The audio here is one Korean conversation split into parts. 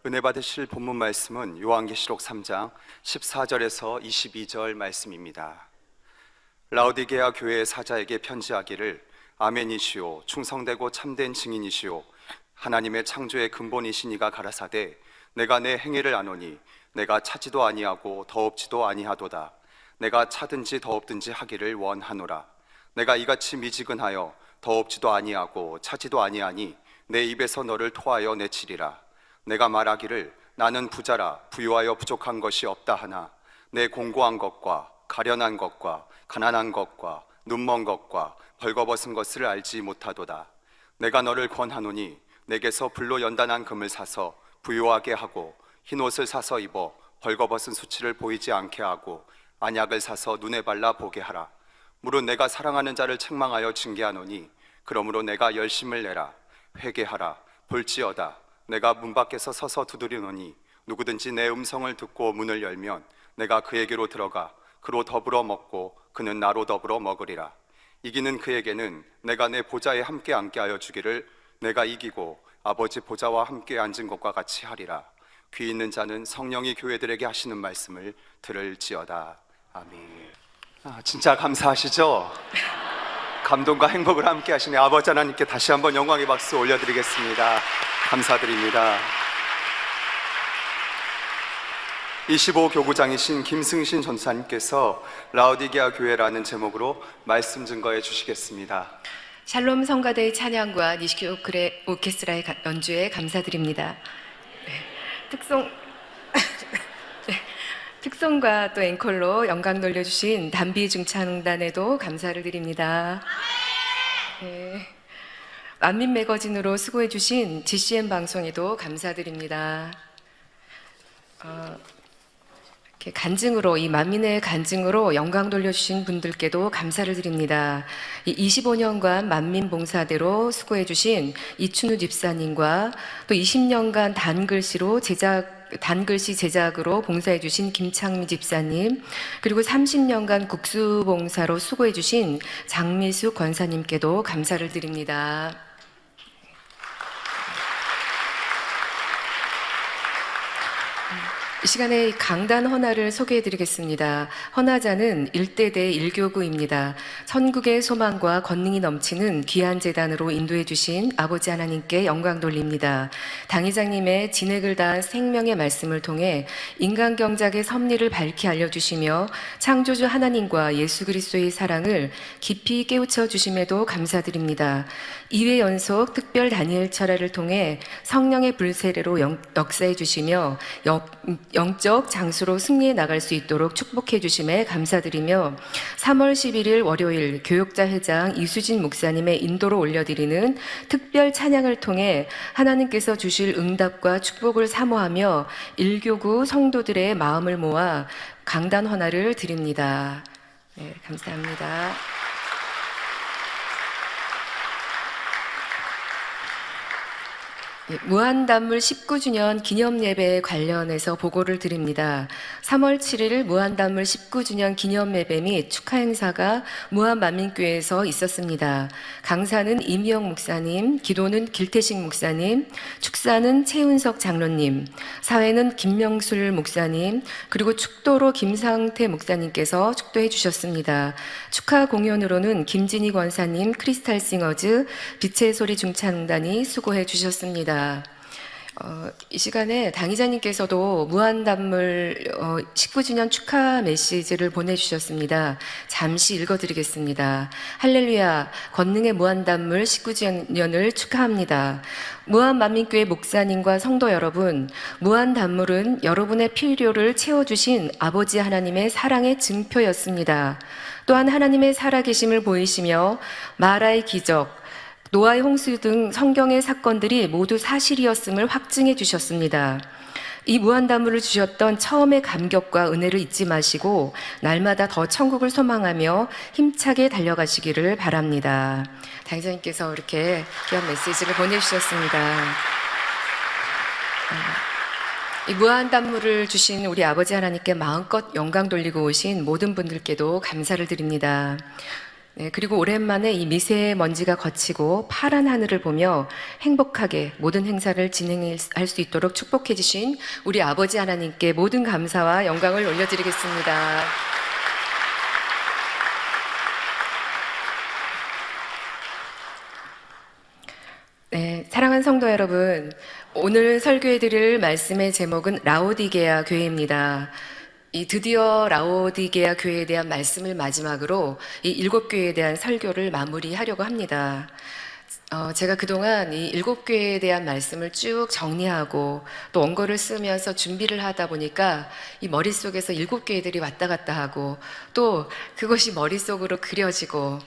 은혜 받으실 본문 말씀은 요한계시록 3장 14절에서 22절 말씀입니다. 라오디게아 교회의 사자에게 편지하기를 아멘이시오 충성되고 참된 증인이시오 하나님의 창조의 근본이시니가 가라사대 내가 내 행위를 아노니 내가 차지도 아니하고 더없지도 아니하도다. 내가 차든지 더없든지 하기를 원하노라. 내가 이같이 미지근하여 더없지도 아니하고 차지도 아니하니 내 입에서 너를 토하여 내치리라. 내가 말하기를 나는 부자라 부유하여 부족한 것이 없다 하나 내 공고한 것과 가련한 것과 가난한 것과 눈먼 것과 벌거벗은 것을 알지 못하도다. 내가 너를 권하노니 내게서 불로 연단한 금을 사서 부유하게 하고 흰옷을 사서 입어 벌거벗은 수치를 보이지 않게 하고 안약을 사서 눈에 발라 보게 하라. 무릇 내가 사랑하는 자를 책망하여 징계하노니 그러므로 내가 열심을 내라. 회개하라. 볼지어다 내가 문 밖에서 서서 두드리노니 누구든지 내 음성을 듣고 문을 열면 내가 그에게로 들어가 그로 더불어 먹고 그는 나로 더불어 먹으리라. 이기는 그에게는 내가 내 보좌에 함께 앉게 하여 주기를 내가 이기고 아버지 보좌와 함께 앉은 것과 같이 하리라. 귀 있는 자는 성령이 교회들에게 하시는 말씀을 들을지어다. 아멘. 진짜 감사하시죠? 감동과 행복을 함께 하시는 아버지 하나님께 다시 한번 영광의 박수 올려드리겠습니다. 감사드립니다. 25교구장이신 김승신 전사님께서 라오디게아 교회라는 제목으로 말씀 증거해 주시겠습니다. 샬롬 성가대의 찬양과 니시키 오케스트라의 연주에 감사드립니다. 특송과 또 앵콜로 영광 돌려주신 담비 중창단에도 감사를 드립니다. 만민 매거진으로 수고해주신 GCN 방송에도 감사드립니다. 이렇게 간증으로, 이 만민의 간증으로 영광 돌려주신 분들께도 감사를 드립니다. 이 25년간 만민 봉사대로 수고해주신 이춘우 집사님과 또 20년간 단글씨 제작으로 봉사해주신 김창미 집사님, 그리고 30년간 국수봉사로 수고해주신 장미숙 권사님께도 감사를 드립니다. 이 시간에 강단 헌화를 소개해드리겠습니다. 헌화자는 일대대 1교구입니다. 천국의 소망과 권능이 넘치는 귀한 재단으로 인도해주신 아버지 하나님께 영광 돌립니다. 당회장님의 진액을 다한 생명의 말씀을 통해 인간경작의 섭리를 밝히 알려주시며 창조주 하나님과 예수 그리스도의 사랑을 깊이 깨우쳐 주심에도 감사드립니다. 2회 연속 특별 다니엘 철야를 통해 성령의 불세례로 역사해 주시며 영적 장수로 승리해 나갈 수 있도록 축복해 주심에 감사드리며 3월 11일 월요일 교역자 회장 이수진 목사님의 인도로 올려드리는 특별 찬양을 통해 하나님께서 주실 응답과 축복을 사모하며 1교구 성도들의 마음을 모아 강단 헌화를 드립니다. 네, 감사합니다. 무한단물 19주년 기념예배에 관련해서 보고를 드립니다. 3월 7일 무한단물 19주년 기념예배 및 축하 행사가 무한만민교회에서 있었습니다. 강사는 이미영 목사님, 기도는 길태식 목사님, 축사는 최은석 장로님, 사회는 김명술 목사님, 그리고 축도로 김상태 목사님께서 축도해 주셨습니다. 축하 공연으로는 김진희 권사님, 크리스탈싱어즈, 빛의 소리 중창단이 수고해 주셨습니다. 이 시간에 당의자님께서도 무한단물 19주년 축하 메시지를 보내주셨습니다. 잠시 읽어드리겠습니다. 할렐루야, 권능의 무한단물 19주년을 축하합니다. 무한만민교회 목사님과 성도 여러분, 무한단물은 여러분의 필요를 채워주신 아버지 하나님의 사랑의 증표였습니다. 또한 하나님의 살아계심을 보이시며 마라의 기적, 노아의 홍수 등 성경의 사건들이 모두 사실이었음을 확증해 주셨습니다. 이 무한단물을 주셨던 처음의 감격과 은혜를 잊지 마시고 날마다 더 천국을 소망하며 힘차게 달려가시기를 바랍니다. 당회장님께서 이렇게 귀한 메시지를 보내주셨습니다. 이 무한단물을 주신 우리 아버지 하나님께 마음껏 영광 돌리고 오신 모든 분들께도 감사를 드립니다. 네, 그리고 오랜만에 이 미세먼지가 걷히고 파란 하늘을 보며 행복하게 모든 행사를 진행할 수 있도록 축복해 주신 우리 아버지 하나님께 모든 감사와 영광을 올려드리겠습니다. 네, 사랑하는 성도 여러분, 오늘 설교해 드릴 말씀의 제목은 라오디게아 교회입니다. 드디어 라오디게아 교회에 대한 말씀을 마지막으로 이 7교회에 대한 설교를 마무리하려고 합니다. 제가 그동안 이 7교회에 대한 말씀을 쭉 정리하고 또 원고를 쓰면서 준비를 하다 보니까 이 머릿속에서 7교회들이 왔다 갔다 하고 또 그것이 머릿속으로 그려지고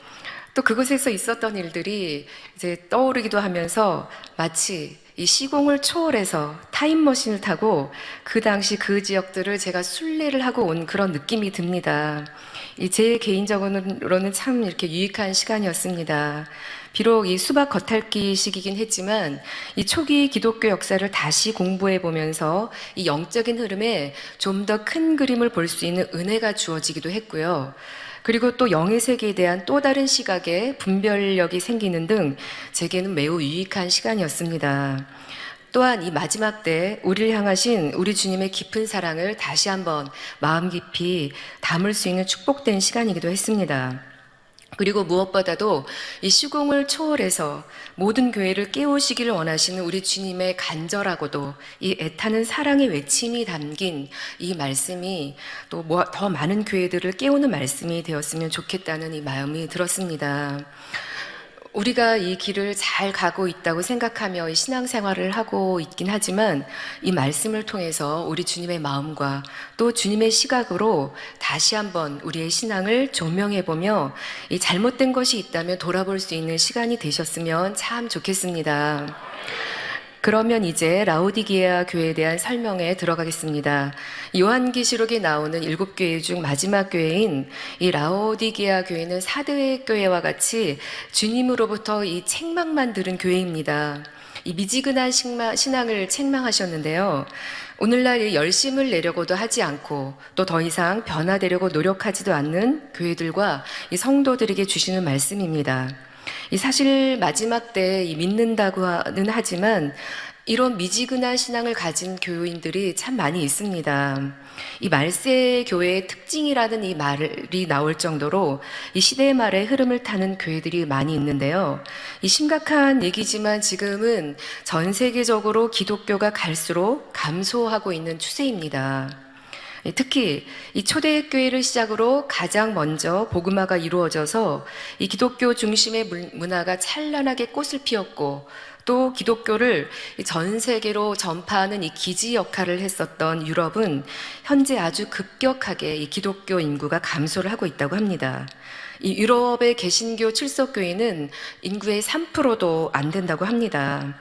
또 그곳에서 있었던 일들이 이제 떠오르기도 하면서 마치 이 시공을 초월해서 타임머신을 타고 그 당시 그 지역들을 제가 순례를 하고 온 그런 느낌이 듭니다. 제 개인적으로는 참 이렇게 유익한 시간이었습니다. 비록 이 수박 겉핥기 시기긴 했지만 이 초기 기독교 역사를 다시 공부해 보면서 이 영적인 흐름에 좀 더 큰 그림을 볼 수 있는 은혜가 주어지기도 했고요. 그리고 또 영의 세계에 대한 또 다른 시각의 분별력이 생기는 등 제게는 매우 유익한 시간이었습니다. 또한 이 마지막 때 우리를 향하신 우리 주님의 깊은 사랑을 다시 한번 마음 깊이 담을 수 있는 축복된 시간이기도 했습니다. 그리고 무엇보다도 이 시공을 초월해서 모든 교회를 깨우시기를 원하시는 우리 주님의 간절하고도 이 애타는 사랑의 외침이 담긴 이 말씀이 또 더 많은 교회들을 깨우는 말씀이 되었으면 좋겠다는 이 마음이 들었습니다. 우리가 이 길을 잘 가고 있다고 생각하며 이 신앙생활을 하고 있긴 하지만 이 말씀을 통해서 우리 주님의 마음과 또 주님의 시각으로 다시 한번 우리의 신앙을 조명해보며 이 잘못된 것이 있다면 돌아볼 수 있는 시간이 되셨으면 참 좋겠습니다. 그러면 이제 라오디게아 교회에 대한 설명에 들어가겠습니다. 요한계시록에 나오는 7교회 중 마지막 교회인 이 라오디게아 교회는 사대 교회와 같이 주님으로부터 이 책망만 들은 교회입니다. 이 미지근한 신앙을 책망하셨는데요. 오늘날 이 열심을 내려고도 하지 않고 또 더 이상 변화되려고 노력하지도 않는 교회들과 이 성도들에게 주시는 말씀입니다. 사실 마지막 때 믿는다고는 하지만 이런 미지근한 신앙을 가진 교인들이 참 많이 있습니다. 이 말세 교회의 특징이라는 이 말이 나올 정도로 이 시대의 말에 흐름을 타는 교회들이 많이 있는데요. 심각한 얘기지만 지금은 전 세계적으로 기독교가 갈수록 감소하고 있는 추세입니다. 특히 이 초대교회를 시작으로 가장 먼저 복음화가 이루어져서 이 기독교 중심의 문화가 찬란하게 꽃을 피웠고 또 기독교를 전 세계로 전파하는 이 기지 역할을 했었던 유럽은 현재 아주 급격하게 이 기독교 인구가 감소를 하고 있다고 합니다. 이 유럽의 개신교 출석교회는 인구의 3%도 안 된다고 합니다.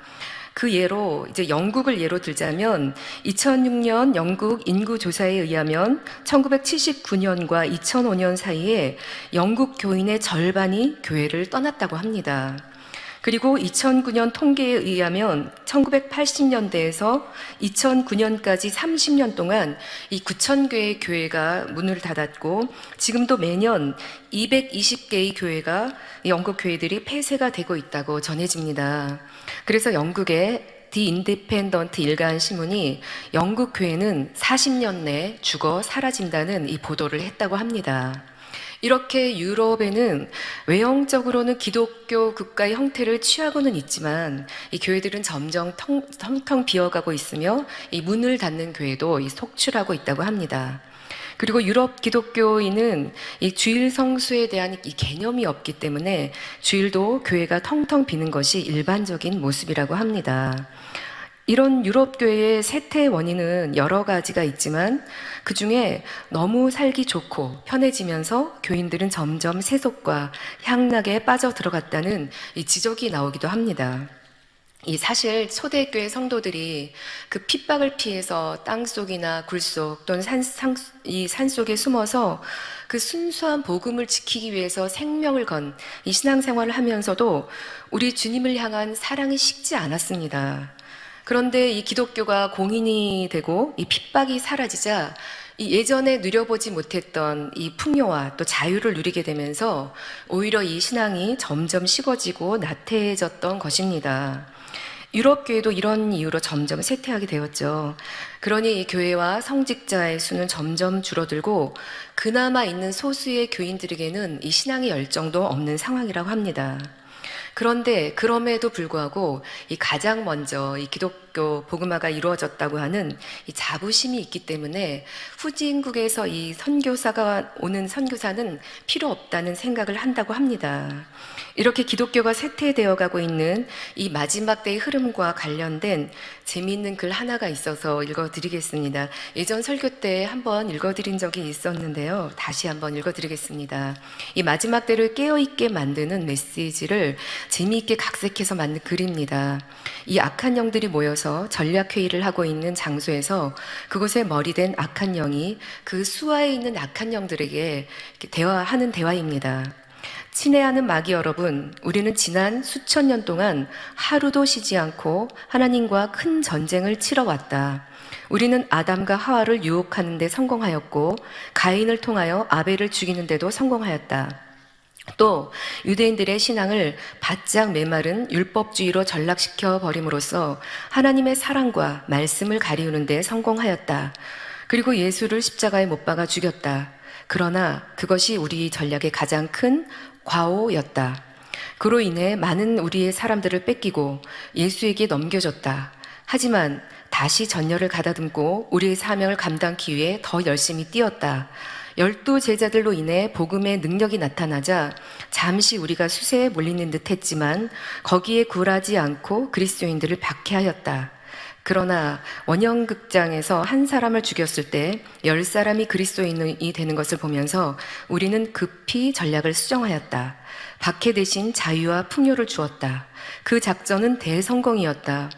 그 예로 이제 영국을 예로 들자면 2006년 영국 인구조사에 의하면 1979년과 2005년 사이에 영국 교인의 절반이 교회를 떠났다고 합니다. 그리고 2009년 통계에 의하면 1980년대에서 2009년까지 30년 동안 이 9,000개의 교회가 문을 닫았고 지금도 매년 220개의 교회가 영국 교회들이 폐쇄가 되고 있다고 전해집니다. 그래서 영국의 디 인디펜던트 일간 신문이 영국 교회는 40년 내 죽어 사라진다는 이 보도를 했다고 합니다. 이렇게 유럽에는 외형적으로는 기독교 국가의 형태를 취하고는 있지만 이 교회들은 점점 텅텅 비어가고 있으며 이 문을 닫는 교회도 속출하고 있다고 합니다. 그리고 유럽 기독교인은 이 주일 성수에 대한 이 개념이 없기 때문에 주일도 교회가 텅텅 비는 것이 일반적인 모습이라고 합니다. 이런 유럽 교회의 쇠퇴 원인은 여러 가지가 있지만 그 중에 너무 살기 좋고 편해지면서 교인들은 점점 세속과 향락에 빠져 들어갔다는 이 지적이 나오기도 합니다. 사실 초대교회 성도들이 그 핍박을 피해서 땅속이나 굴속 또는 산속에 숨어서 그 순수한 복음을 지키기 위해서 생명을 건 이 신앙생활을 하면서도 우리 주님을 향한 사랑이 식지 않았습니다. 그런데 이 기독교가 공인이 되고 이 핍박이 사라지자 이 예전에 누려보지 못했던 이 풍요와 또 자유를 누리게 되면서 오히려 이 신앙이 점점 식어지고 나태해졌던 것입니다. 유럽 교회도 이런 이유로 점점 쇠퇴하게 되었죠. 그러니 이 교회와 성직자의 수는 점점 줄어들고 그나마 있는 소수의 교인들에게는 이 신앙의 열정도 없는 상황이라고 합니다. 그런데 그럼에도 불구하고 이 가장 먼저 이 기독교 복음화가 이루어졌다고 하는 이 자부심이 있기 때문에 후진국에서 이 선교사가 오는 선교사는 필요 없다는 생각을 한다고 합니다. 이렇게 기독교가 쇠퇴되어 가고 있는 이 마지막 때의 흐름과 관련된 재미있는 글 하나가 있어서 읽어드리겠습니다. 예전 설교 때 한번 읽어드린 적이 있었는데요. 다시 한번 읽어드리겠습니다. 이 마지막 때를 깨어있게 만드는 메시지를 재미있게 각색해서 만든 글입니다. 이 악한 영들이 모여서 전략회의를 하고 있는 장소에서 그곳에 머리된 악한 영이 그 수하에 있는 악한 영들에게 대화하는 대화입니다. 친애하는 마귀 여러분, 우리는 지난 수천 년 동안 하루도 쉬지 않고 하나님과 큰 전쟁을 치러왔다. 우리는 아담과 하와를 유혹하는 데 성공하였고 가인을 통하여 아벨을 죽이는 데도 성공하였다. 또 유대인들의 신앙을 바짝 메마른 율법주의로 전락시켜 버림으로써 하나님의 사랑과 말씀을 가리우는 데 성공하였다. 그리고 예수를 십자가에 못 박아 죽였다. 그러나 그것이 우리 전략의 가장 큰 과오였다. 그로 인해 많은 우리의 사람들을 뺏기고 예수에게 넘겨줬다. 하지만 다시 전열을 가다듬고 우리의 사명을 감당하기 위해 더 열심히 뛰었다. 12 제자들로 인해 복음의 능력이 나타나자 잠시 우리가 수세에 몰리는 듯 했지만 거기에 굴하지 않고 그리스도인들을 박해하였다. 그러나 원형극장에서 한 사람을 죽였을 때 10사람이 그리스도인이 되는 것을 보면서 우리는 급히 전략을 수정하였다. 박해 대신 자유와 풍요를 주었다. 그 작전은 대성공이었다.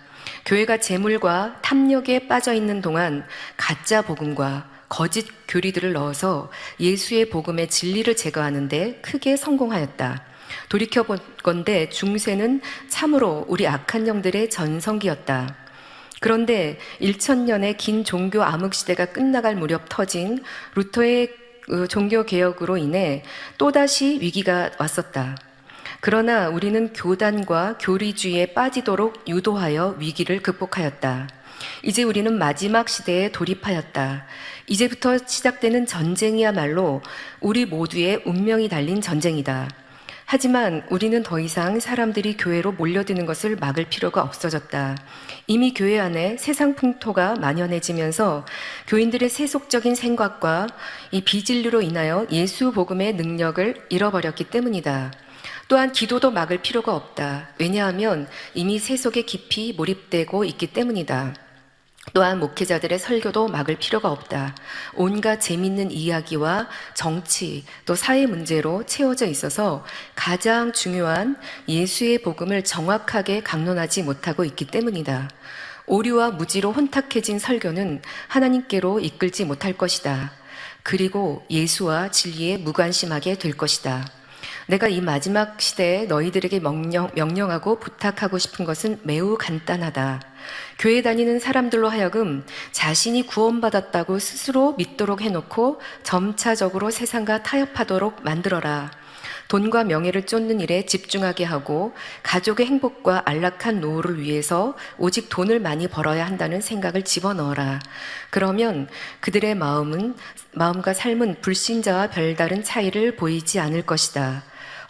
교회가 재물과 탐욕에 빠져 있는 동안 가짜 복음과 거짓 교리들을 넣어서 예수의 복음의 진리를 제거하는 데 크게 성공하였다. 돌이켜본건대 중세는 참으로 우리 악한 영들의 전성기였다. 그런데 1000년의 긴 종교 암흑 시대가 끝나갈 무렵 터진 루터의 종교 개혁으로 인해 또다시 위기가 왔었다. 그러나 우리는 교단과 교리주의에 빠지도록 유도하여 위기를 극복하였다. 이제 우리는 마지막 시대에 돌입하였다. 이제부터 시작되는 전쟁이야말로 우리 모두의 운명이 달린 전쟁이다. 하지만 우리는 더 이상 사람들이 교회로 몰려드는 것을 막을 필요가 없어졌다. 이미 교회 안에 세상 풍토가 만연해지면서 교인들의 세속적인 생각과 이 비진리로 인하여 예수 복음의 능력을 잃어버렸기 때문이다. 또한 기도도 막을 필요가 없다. 왜냐하면 이미 세속에 깊이 몰입되고 있기 때문이다. 또한 목회자들의 설교도 막을 필요가 없다. 온갖 재밌는 이야기와 정치 또 사회 문제로 채워져 있어서 가장 중요한 예수의 복음을 정확하게 강론하지 못하고 있기 때문이다. 오류와 무지로 혼탁해진 설교는 하나님께로 이끌지 못할 것이다. 그리고 예수와 진리에 무관심하게 될 것이다. 내가 이 마지막 시대에 너희들에게 명령하고 부탁하고 싶은 것은 매우 간단하다. 교회 다니는 사람들로 하여금 자신이 구원받았다고 스스로 믿도록 해놓고 점차적으로 세상과 타협하도록 만들어라. 돈과 명예를 쫓는 일에 집중하게 하고 가족의 행복과 안락한 노후를 위해서 오직 돈을 많이 벌어야 한다는 생각을 집어넣어라. 그러면 그들의 마음과 삶은 불신자와 별다른 차이를 보이지 않을 것이다.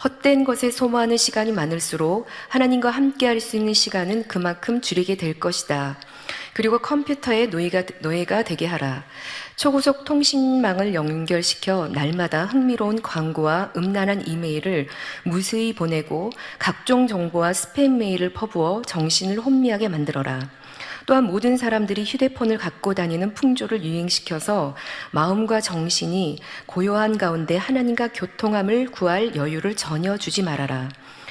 헛된 것에 소모하는 시간이 많을수록 하나님과 함께 할 수 있는 시간은 그만큼 줄이게 될 것이다. 그리고 컴퓨터에 노예가 되게 하라. 초고속 통신망을 연결시켜 날마다 흥미로운 광고와 음란한 이메일을 무수히 보내고 각종 정보와 스팸 메일을 퍼부어 정신을 혼미하게 만들어라. 또한 모든 사람들이 휴대폰을 갖고 다니는 풍조를 유행시켜서 마음과 정신이 고요한 가운데 하나님과 교통함을 구할 여유를 전혀 주지 말아라.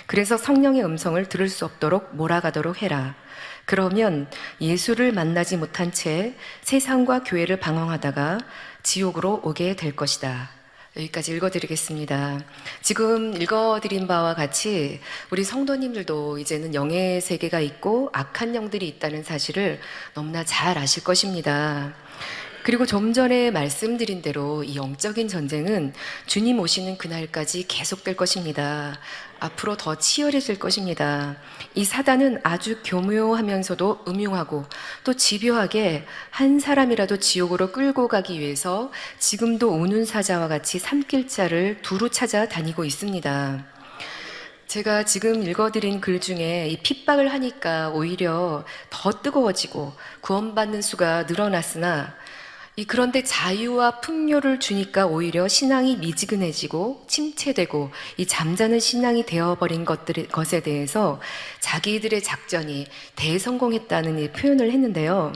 그래서 성령의 음성을 들을 수 없도록 몰아가도록 해라. 그러면 예수를 만나지 못한 채 세상과 교회를 방황하다가 지옥으로 오게 될 것이다. 여기까지 읽어드리겠습니다. 지금 읽어드린 바와 같이 우리 성도님들도 이제는 영의 세계가 있고 악한 영들이 있다는 사실을 너무나 잘 아실 것입니다. 그리고 좀 전에 말씀드린 대로 이 영적인 전쟁은 주님 오시는 그날까지 계속될 것입니다. 앞으로 더 치열해질 것입니다. 이 사단은 아주 교묘하면서도 음흉하고 또 집요하게 한 사람이라도 지옥으로 끌고 가기 위해서 지금도 우는 사자와 같이 삼킬자를 두루 찾아 다니고 있습니다. 제가 지금 읽어드린 글 중에 이 핍박을 하니까 오히려 더 뜨거워지고 구원받는 수가 늘어났으나 그런데 자유와 풍요를 주니까 오히려 신앙이 미지근해지고 침체되고 이 잠자는 신앙이 되어버린 것에 대해서 자기들의 작전이 대성공했다는 이 표현을 했는데요.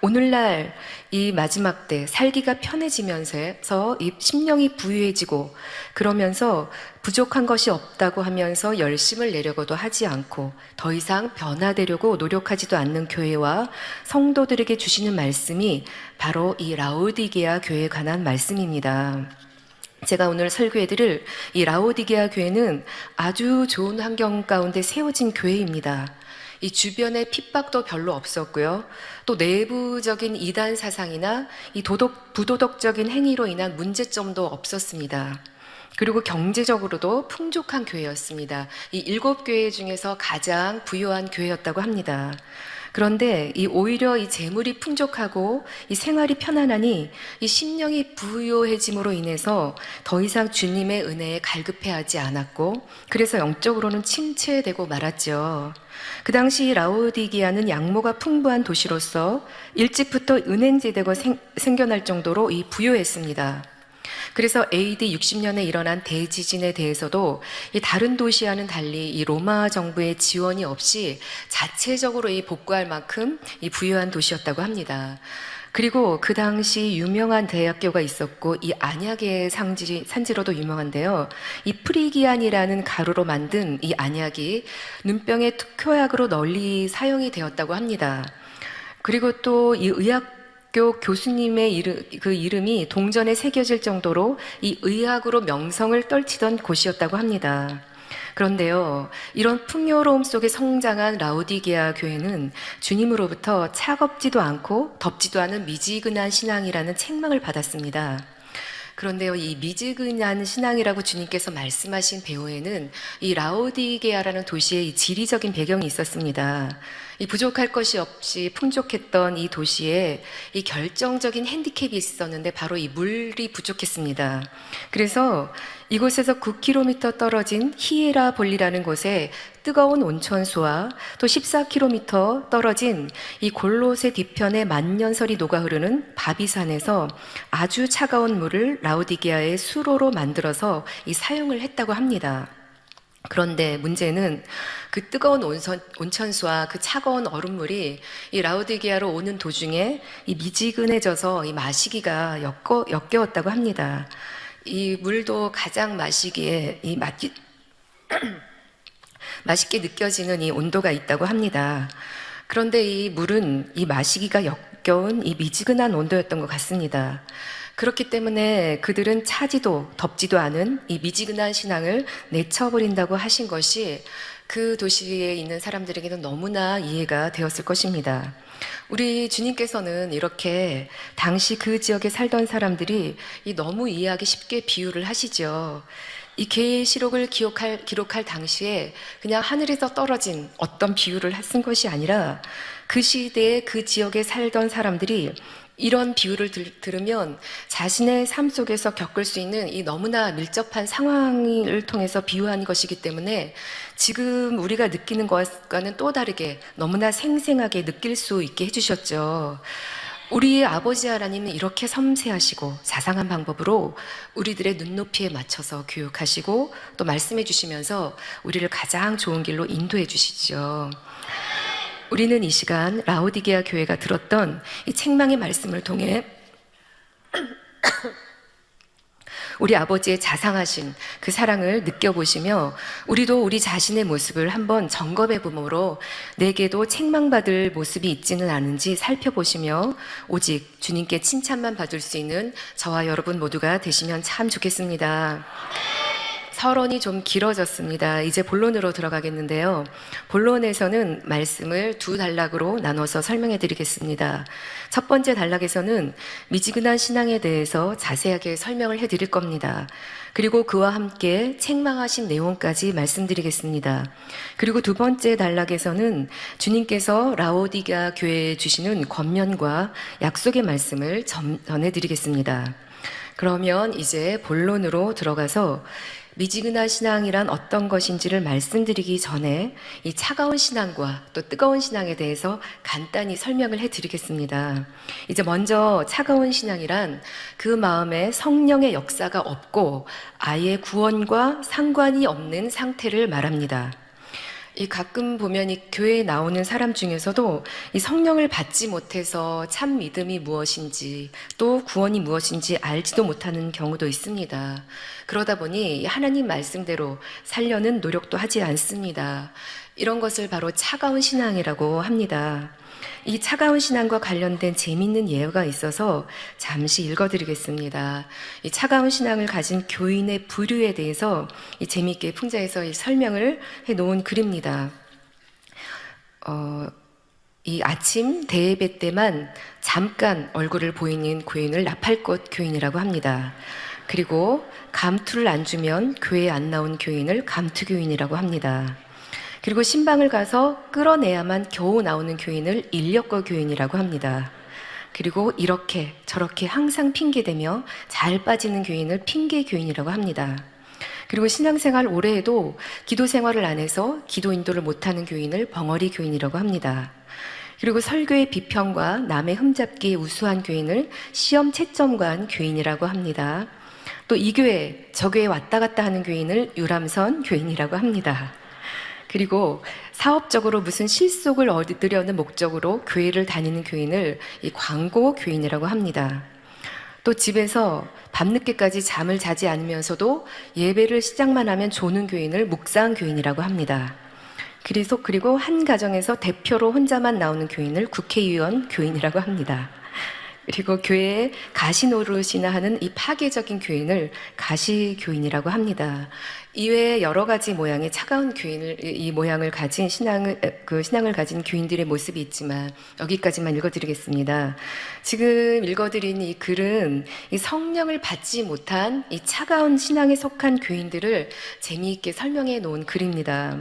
오늘날 이 마지막 때 살기가 편해지면서 이 심령이 부유해지고 그러면서 부족한 것이 없다고 하면서 열심을 내려고도 하지 않고 더 이상 변화되려고 노력하지도 않는 교회와 성도들에게 주시는 말씀이 바로 이 라오디게아 교회에 관한 말씀입니다. 제가 오늘 설교해드릴 이 라오디게아 교회는 아주 좋은 환경 가운데 세워진 교회입니다. 이 주변에 핍박도 별로 없었고요. 또 내부적인 이단 사상이나 이 부도덕적인 행위로 인한 문제점도 없었습니다. 그리고 경제적으로도 풍족한 교회였습니다. 이 7교회 중에서 가장 부유한 교회였다고 합니다. 그런데 오히려 이 재물이 풍족하고 이 생활이 편안하니 이 심령이 부유해짐으로 인해서 더 이상 주님의 은혜에 갈급해하지 않았고 그래서 영적으로는 침체되고 말았죠. 그 당시 라오디게아는 양모가 풍부한 도시로서 일찍부터 은행제도가 생겨날 정도로 이 부유했습니다. 그래서 AD 60년에 일어난 대지진에 대해서도 이 다른 도시와는 달리 이 로마 정부의 지원이 없이 자체적으로 복구할 만큼 이 부유한 도시였다고 합니다. 그리고 그 당시 유명한 대학교가 있었고 이 안약의 산지로도 유명한데요. 이 프리기안이라는 가루로 만든 이 안약이 눈병의 특효약으로 널리 사용이 되었다고 합니다. 그리고 또 이 의학교 교수님의 이름이 동전에 새겨질 정도로 이 의학으로 명성을 떨치던 곳이었다고 합니다. 그런데요, 이런 풍요로움 속에 성장한 라오디게아 교회는 주님으로부터 차갑지도 않고 덥지도 않은 미지근한 신앙이라는 책망을 받았습니다. 그런데요, 이 미지근한 신앙이라고 주님께서 말씀하신 배후에는 이 라오디게아라는 도시의 이 지리적인 배경이 있었습니다. 이 부족할 것이 없이 풍족했던 이 도시에 이 결정적인 핸디캡이 있었는데 바로 이 물이 부족했습니다. 그래서 이곳에서 9km 떨어진 히에라볼리라는 곳에 뜨거운 온천수와 또 14km 떨어진 이 골로새 뒤편에 만년설이 녹아 흐르는 바비산에서 아주 차가운 물을 라오디게아의 수로로 만들어서 이 사용을 했다고 합니다. 그런데 문제는 그 뜨거운 온천수와 그 차가운 얼음물이 이 라오디게아로 오는 도중에 이 미지근해져서 이 마시기가 역겨웠다고 합니다. 이 물도 가장 마시기에 맛있게 느껴지는 이 온도가 있다고 합니다. 그런데 이 물은 이 마시기가 역겨운 이 미지근한 온도였던 것 같습니다. 그렇기 때문에 그들은 차지도 덥지도 않은 이 미지근한 신앙을 내쳐버린다고 하신 것이 그 도시에 있는 사람들에게는 너무나 이해가 되었을 것입니다. 우리 주님께서는 이렇게 당시 그 지역에 살던 사람들이 너무 이해하기 쉽게 비유를 하시죠. 이 계시록을 기록할 당시에 그냥 하늘에서 떨어진 어떤 비유를 쓴 것이 아니라 그 시대에 그 지역에 살던 사람들이 이런 비유를 들으면 자신의 삶 속에서 겪을 수 있는 이 너무나 밀접한 상황을 통해서 비유한 것이기 때문에 지금 우리가 느끼는 것과는 또 다르게 너무나 생생하게 느낄 수 있게 해주셨죠. 우리 아버지 하나님은 이렇게 섬세하시고 자상한 방법으로 우리들의 눈높이에 맞춰서 교육하시고 또 말씀해 주시면서 우리를 가장 좋은 길로 인도해 주시죠. 우리는 이 시간 라오디게아 교회가 들었던 이 책망의 말씀을 통해 우리 아버지의 자상하신 그 사랑을 느껴보시며 우리도 우리 자신의 모습을 한번 점검해 보므로 내게도 책망받을 모습이 있지는 않은지 살펴보시며 오직 주님께 칭찬만 받을 수 있는 저와 여러분 모두가 되시면 참 좋겠습니다. 서론이 좀 길어졌습니다. 이제 본론으로 들어가겠는데요. 본론에서는 말씀을 두 단락으로 나눠서 설명해 드리겠습니다. 첫 번째 단락에서는 미지근한 신앙에 대해서 자세하게 설명을 해 드릴 겁니다. 그리고 그와 함께 책망하신 내용까지 말씀드리겠습니다. 그리고 두 번째 단락에서는 주님께서 라오디게아 교회에 주시는 권면과 약속의 말씀을 전해드리겠습니다. 그러면 이제 본론으로 들어가서 미지근한 신앙이란 어떤 것인지를 말씀드리기 전에 이 차가운 신앙과 또 뜨거운 신앙에 대해서 간단히 설명을 해드리겠습니다. 이제 먼저 차가운 신앙이란 그 마음에 성령의 역사가 없고 아예 구원과 상관이 없는 상태를 말합니다. 이 가끔 보면 이 교회에 나오는 사람 중에서도 이 성령을 받지 못해서 참 믿음이 무엇인지 또 구원이 무엇인지 알지도 못하는 경우도 있습니다. 그러다 보니 하나님 말씀대로 살려는 노력도 하지 않습니다. 이런 것을 바로 차가운 신앙이라고 합니다. 이 차가운 신앙과 관련된 재미있는 예가 있어서 잠시 읽어드리겠습니다. 이 차가운 신앙을 가진 교인의 부류에 대해서 이 재미있게 풍자에서 이 설명을 해놓은 글입니다. 이 아침 대예배 때만 잠깐 얼굴을 보이는 교인을 나팔꽃 교인이라고 합니다. 그리고 감투를 안 주면 교회에 안 나온 교인을 감투 교인이라고 합니다. 그리고 신방을 가서 끌어내야만 겨우 나오는 교인을 인력거 교인이라고 합니다. 그리고 이렇게 저렇게 항상 핑계대며 잘 빠지는 교인을 핑계 교인이라고 합니다. 그리고 신앙생활 오래 해도 기도 생활을 안 해서 기도 인도를 못하는 교인을 벙어리 교인이라고 합니다. 그리고 설교의 비평과 남의 흠잡기에 우수한 교인을 시험 채점관 교인이라고 합니다. 또 이 교회 저 교회 왔다 갔다 하는 교인을 유람선 교인이라고 합니다. 그리고 사업적으로 무슨 실속을 얻으려는 목적으로 교회를 다니는 교인을 이 광고 교인이라고 합니다. 또 집에서 밤늦게까지 잠을 자지 않으면서도 예배를 시작만 하면 조는 교인을 묵상 교인이라고 합니다. 그리고 한 가정에서 대표로 혼자만 나오는 교인을 국회의원 교인이라고 합니다. 그리고 교회에 가시 노릇이나 하는 이 파괴적인 교인을 가시 교인이라고 합니다. 이외에 여러 가지 모양의 차가운 이 모양을 가진 신앙을 가진 교인들의 모습이 있지만 여기까지만 읽어드리겠습니다. 지금 읽어드린 이 글은 이 성령을 받지 못한 이 차가운 신앙에 속한 교인들을 재미있게 설명해 놓은 글입니다.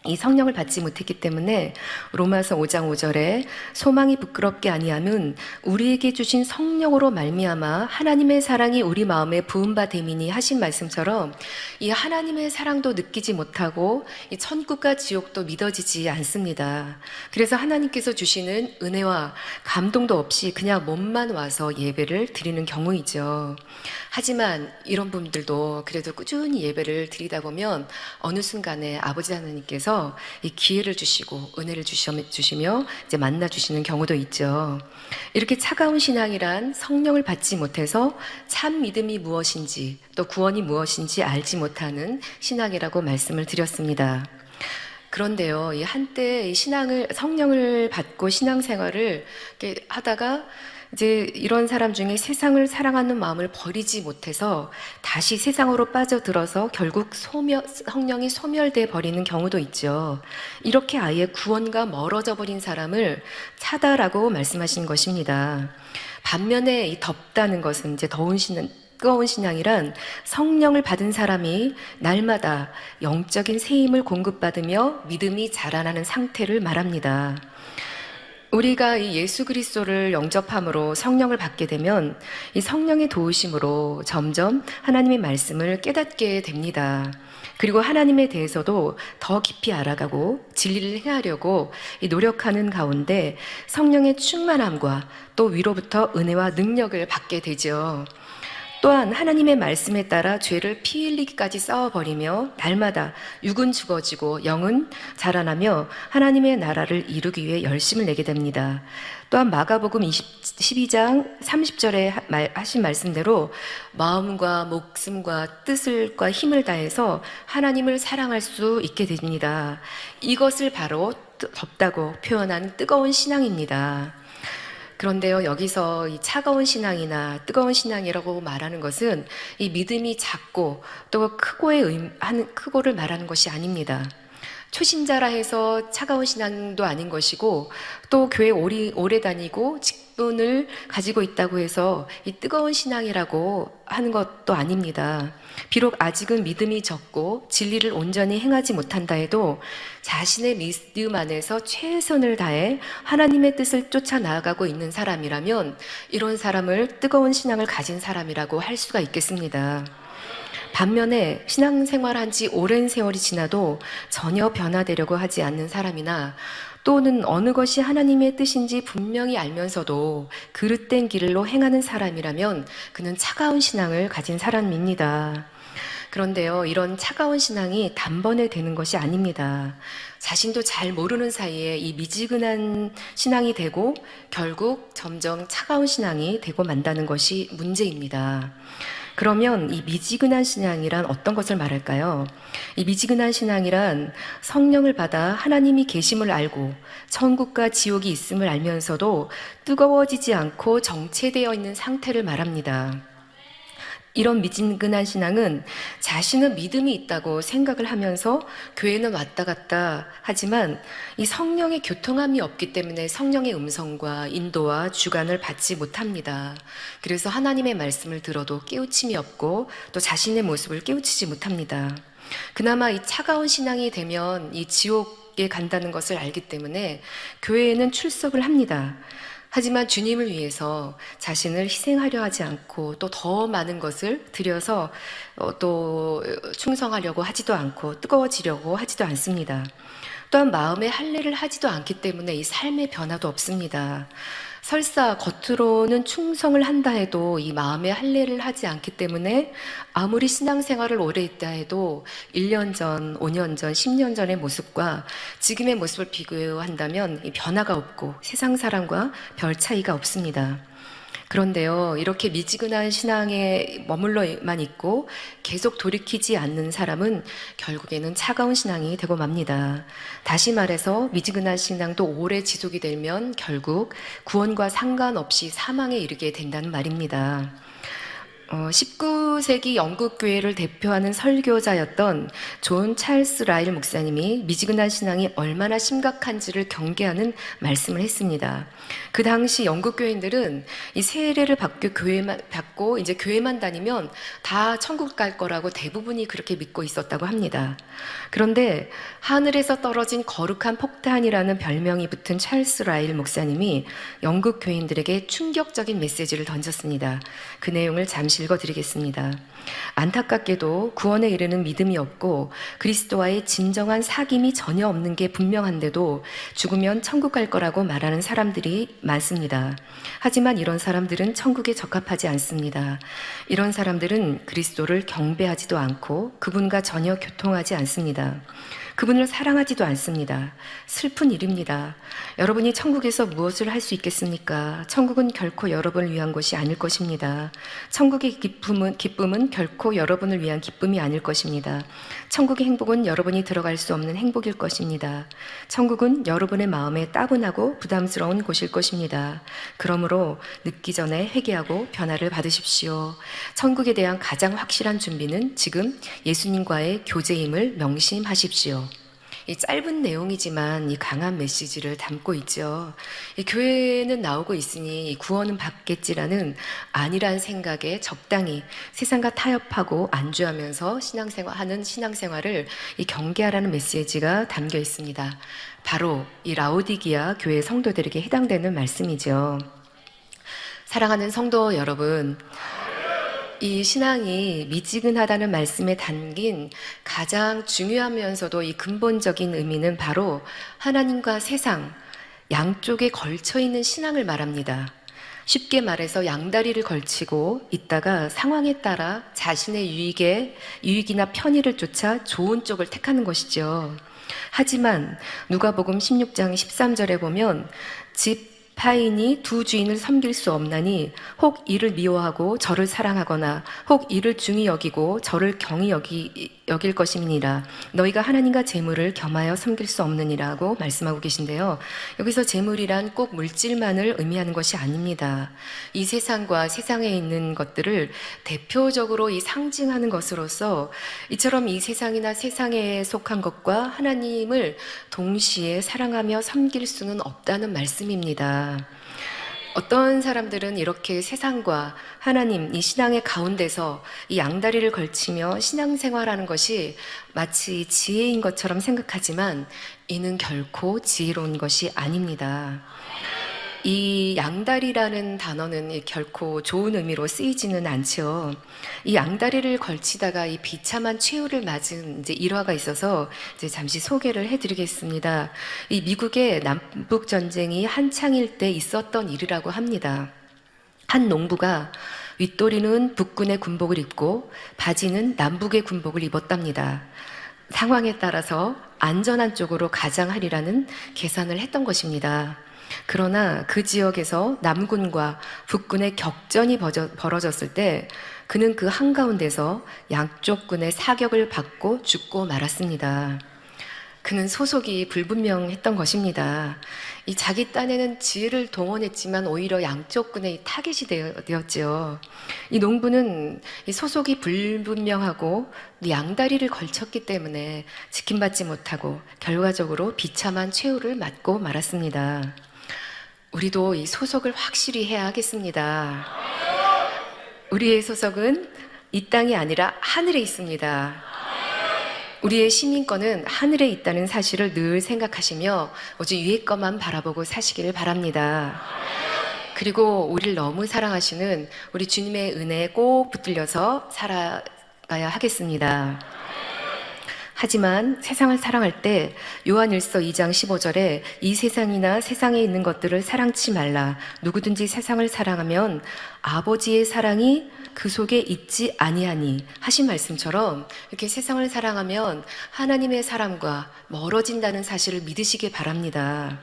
이 성령을 받지 못했기 때문에 로마서 5장 5절에 소망이 부끄럽게 아니함은 우리에게 주신 성령으로 말미암아 하나님의 사랑이 우리 마음에 부은 바 됨이니 하신 말씀처럼 이 하나님의 사랑도 느끼지 못하고 이 천국과 지옥도 믿어지지 않습니다. 그래서 하나님께서 주시는 은혜와 감동도 없이 그냥 몸만 와서 예배를 드리는 경우이죠. 하지만 이런 분들도 그래도 꾸준히 예배를 드리다 보면 어느 순간에 아버지 하나님께서 이 기회를 주시고 은혜를 주시며 이제 만나 주시는 경우도 있죠. 이렇게 차가운 신앙이란 성령을 받지 못해서 참 믿음이 무엇인지 또 구원이 무엇인지 알지 못하는 신앙이라고 말씀을 드렸습니다. 그런데요, 이 한때 성령을 받고 신앙생활을 이렇게 하다가 이제 이런 사람 중에 세상을 사랑하는 마음을 버리지 못해서 다시 세상으로 빠져들어서 결국 성령이 소멸돼 버리는 경우도 있죠. 이렇게 아예 구원과 멀어져 버린 사람을 차다라고 말씀하신 것입니다. 반면에 이 덥다는 것은 이제 뜨거운 신앙이란 성령을 받은 사람이 날마다 영적인 새 힘을 공급받으며 믿음이 자라나는 상태를 말합니다. 우리가 이 예수 그리스도를 영접함으로 성령을 받게 되면 이 성령의 도우심으로 점점 하나님의 말씀을 깨닫게 됩니다. 그리고 하나님에 대해서도 더 깊이 알아가고 진리를 행하려고 노력하는 가운데 성령의 충만함과 또 위로부터 은혜와 능력을 받게 되죠. 또한 하나님의 말씀에 따라 죄를 피 흘리기까지 싸워버리며 날마다 육은 죽어지고 영은 자라나며 하나님의 나라를 이루기 위해 열심을 내게 됩니다. 또한 마가복음 12장 30절에 하신 말씀대로 마음과 목숨과 뜻과 힘을 다해서 하나님을 사랑할 수 있게 됩니다. 이것을 바로 덥다고 표현한 뜨거운 신앙입니다. 그런데요, 여기서 이 차가운 신앙이나 뜨거운 신앙이라고 말하는 것은 이 믿음이 작고 또 크고를 말하는 것이 아닙니다. 초신자라 해서 차가운 신앙도 아닌 것이고, 또 교회 오래 다니고 직분을 가지고 있다고 해서 이 뜨거운 신앙이라고 하는 것도 아닙니다. 비록 아직은 믿음이 적고 진리를 온전히 행하지 못한다 해도 자신의 믿음 안에서 최선을 다해 하나님의 뜻을 쫓아 나아가고 있는 사람이라면 이런 사람을 뜨거운 신앙을 가진 사람이라고 할 수가 있겠습니다. 반면에 신앙생활한 지 오랜 세월이 지나도 전혀 변화되려고 하지 않는 사람이나, 또는 어느 것이 하나님의 뜻인지 분명히 알면서도 그릇된 길로 행하는 사람이라면 그는 차가운 신앙을 가진 사람입니다. 그런데요, 이런 차가운 신앙이 단번에 되는 것이 아닙니다. 자신도 잘 모르는 사이에 이 미지근한 신앙이 되고 결국 점점 차가운 신앙이 되고 만다는 것이 문제입니다. 그러면 이 미지근한 신앙이란 어떤 것을 말할까요? 이 미지근한 신앙이란 성령을 받아 하나님이 계심을 알고 천국과 지옥이 있음을 알면서도 뜨거워지지 않고 정체되어 있는 상태를 말합니다. 이런 미지근한 신앙은 자신은 믿음이 있다고 생각을 하면서 교회는 왔다 갔다 하지만 이 성령의 교통함이 없기 때문에 성령의 음성과 인도와 주관을 받지 못합니다. 그래서 하나님의 말씀을 들어도 깨우침이 없고 또 자신의 모습을 깨우치지 못합니다. 그나마 이 차가운 신앙이 되면 이 지옥에 간다는 것을 알기 때문에 교회에는 출석을 합니다. 하지만 주님을 위해서 자신을 희생하려 하지 않고 또 더 많은 것을 들여서 또 충성하려고 하지도 않고 뜨거워지려고 하지도 않습니다. 또한 마음의 할례를 하지도 않기 때문에 이 삶의 변화도 없습니다. 설사 겉으로는 충성을 한다 해도 이 마음의 할례를 하지 않기 때문에 아무리 신앙생활을 오래 했다 해도 1년 전, 5년 전, 10년 전의 모습과 지금의 모습을 비교한다면 변화가 없고 세상 사람과 별 차이가 없습니다. 그런데요, 이렇게 미지근한 신앙에 머물러만 있고 계속 돌이키지 않는 사람은 결국에는 차가운 신앙이 되고 맙니다. 다시 말해서 미지근한 신앙도 오래 지속이 되면 결국 구원과 상관없이 사망에 이르게 된다는 말입니다. 19세기 영국 교회를 대표하는 설교자였던 존 찰스 라일 목사님이 미지근한 신앙이 얼마나 심각한지를 경계하는 말씀을 했습니다. 그 당시 영국 교인들은 이 세례를 받고 이제 교회만 다니면 다 천국 갈 거라고 대부분이 그렇게 믿고 있었다고 합니다. 그런데 하늘에서 떨어진 거룩한 폭탄이라는 별명이 붙은 찰스 라일 목사님이 영국 교인들에게 충격적인 메시지를 던졌습니다. 그 내용을 잠시 읽어드리겠습니다. 안타깝게도 구원에 이르는 믿음이 없고 그리스도와의 진정한 사귐이 전혀 없는 게 분명한데도 죽으면 천국 갈 거라고 말하는 사람들이 많습니다. 하지만 이런 사람들은 천국에 적합하지 않습니다. 이런 사람들은 그리스도를 경배하지도 않고 그분과 전혀 교통하지 않습니다. 그분을 사랑하지도 않습니다. 슬픈 일입니다. 여러분이 천국에서 무엇을 할 수 있겠습니까? 천국은 결코 여러분을 위한 것이 아닐 것입니다. 천국의 기쁨은 결코 여러분을 위한 기쁨이 아닐 것입니다. 천국의 행복은 여러분이 들어갈 수 없는 행복일 것입니다. 천국은 여러분의 마음에 따분하고 부담스러운 곳일 것입니다. 그러므로 늦기 전에 회개하고 변화를 받으십시오. 천국에 대한 가장 확실한 준비는 지금 예수님과의 교제임을 명심하십시오. 이 짧은 내용이지만 이 강한 메시지를 담고 있죠. 이 교회는 나오고 있으니 구원은 받겠지라는 안일한 생각에 적당히 세상과 타협하고 안주하면서 하는 신앙생활을 이 경계하라는 메시지가 담겨 있습니다. 바로 이 라오디게아 교회 성도들에게 해당되는 말씀이죠. 사랑하는 성도 여러분, 이 신앙이 미지근하다는 말씀에 담긴 가장 중요하면서도 이 근본적인 의미는 바로 하나님과 세상 양쪽에 걸쳐 있는 신앙을 말합니다. 쉽게 말해서 양다리를 걸치고 있다가 상황에 따라 자신의 유익이나 편의를 쫓아 좋은 쪽을 택하는 것이죠. 하지만 누가복음 16장 13절에 보면 집 타인이 두 주인을 섬길 수 없나니 혹 이를 미워하고 저를 사랑하거나 혹 이를 중히 여기고 저를 경히 여길 것임이니라. 너희가 하나님과 재물을 겸하여 섬길 수 없느니라고 말씀하고 계신데요. 여기서 재물이란 꼭 물질만을 의미하는 것이 아닙니다. 이 세상과 세상에 있는 것들을 대표적으로 이 상징하는 것으로서 이처럼 이 세상이나 세상에 속한 것과 하나님을 동시에 사랑하며 섬길 수는 없다는 말씀입니다. 어떤 사람들은 이렇게 세상과 하나님, 이 신앙의 가운데서 이 양다리를 걸치며 신앙생활하는 것이 마치 지혜인 것처럼 생각하지만 이는 결코 지혜로운 것이 아닙니다. 이 양다리라는 단어는 결코 좋은 의미로 쓰이지는 않죠. 이 양다리를 걸치다가 이 비참한 최후를 맞은 이제 일화가 있어서 이제 잠시 소개를 해드리겠습니다. 이 미국의 남북 전쟁이 한창일 때 있었던 일이라고 합니다. 한 농부가 윗도리는 북군의 군복을 입고 바지는 남북의 군복을 입었답니다. 상황에 따라서 안전한 쪽으로 가장하리라는 계산을 했던 것입니다. 그러나 그 지역에서 남군과 북군의 격전이 벌어졌을 때 그는 그 한가운데서 양쪽 군의 사격을 받고 죽고 말았습니다. 그는 소속이 불분명했던 것입니다. 이 자기 딴에는 지혜를 동원했지만 오히려 양쪽 군의 타깃이 되었지요. 이 농부는 이 소속이 불분명하고 양다리를 걸쳤기 때문에 지킴받지 못하고 결과적으로 비참한 최후를 맞고 말았습니다. 우리도 이 소속을 확실히 해야 하겠습니다. 우리의 소속은 이 땅이 아니라 하늘에 있습니다. 우리의 시민권은 하늘에 있다는 사실을 늘 생각하시며 오직 위의 것만 바라보고 사시기를 바랍니다. 그리고 우리를 너무 사랑하시는 우리 주님의 은혜에 꼭 붙들려서 살아가야 하겠습니다. 하지만 세상을 사랑할 때 요한일서 2장 15절에 이 세상이나 세상에 있는 것들을 사랑치 말라. 누구든지 세상을 사랑하면 아버지의 사랑이 그 속에 있지 아니하니 하신 말씀처럼 이렇게 세상을 사랑하면 하나님의 사랑과 멀어진다는 사실을 믿으시기 바랍니다.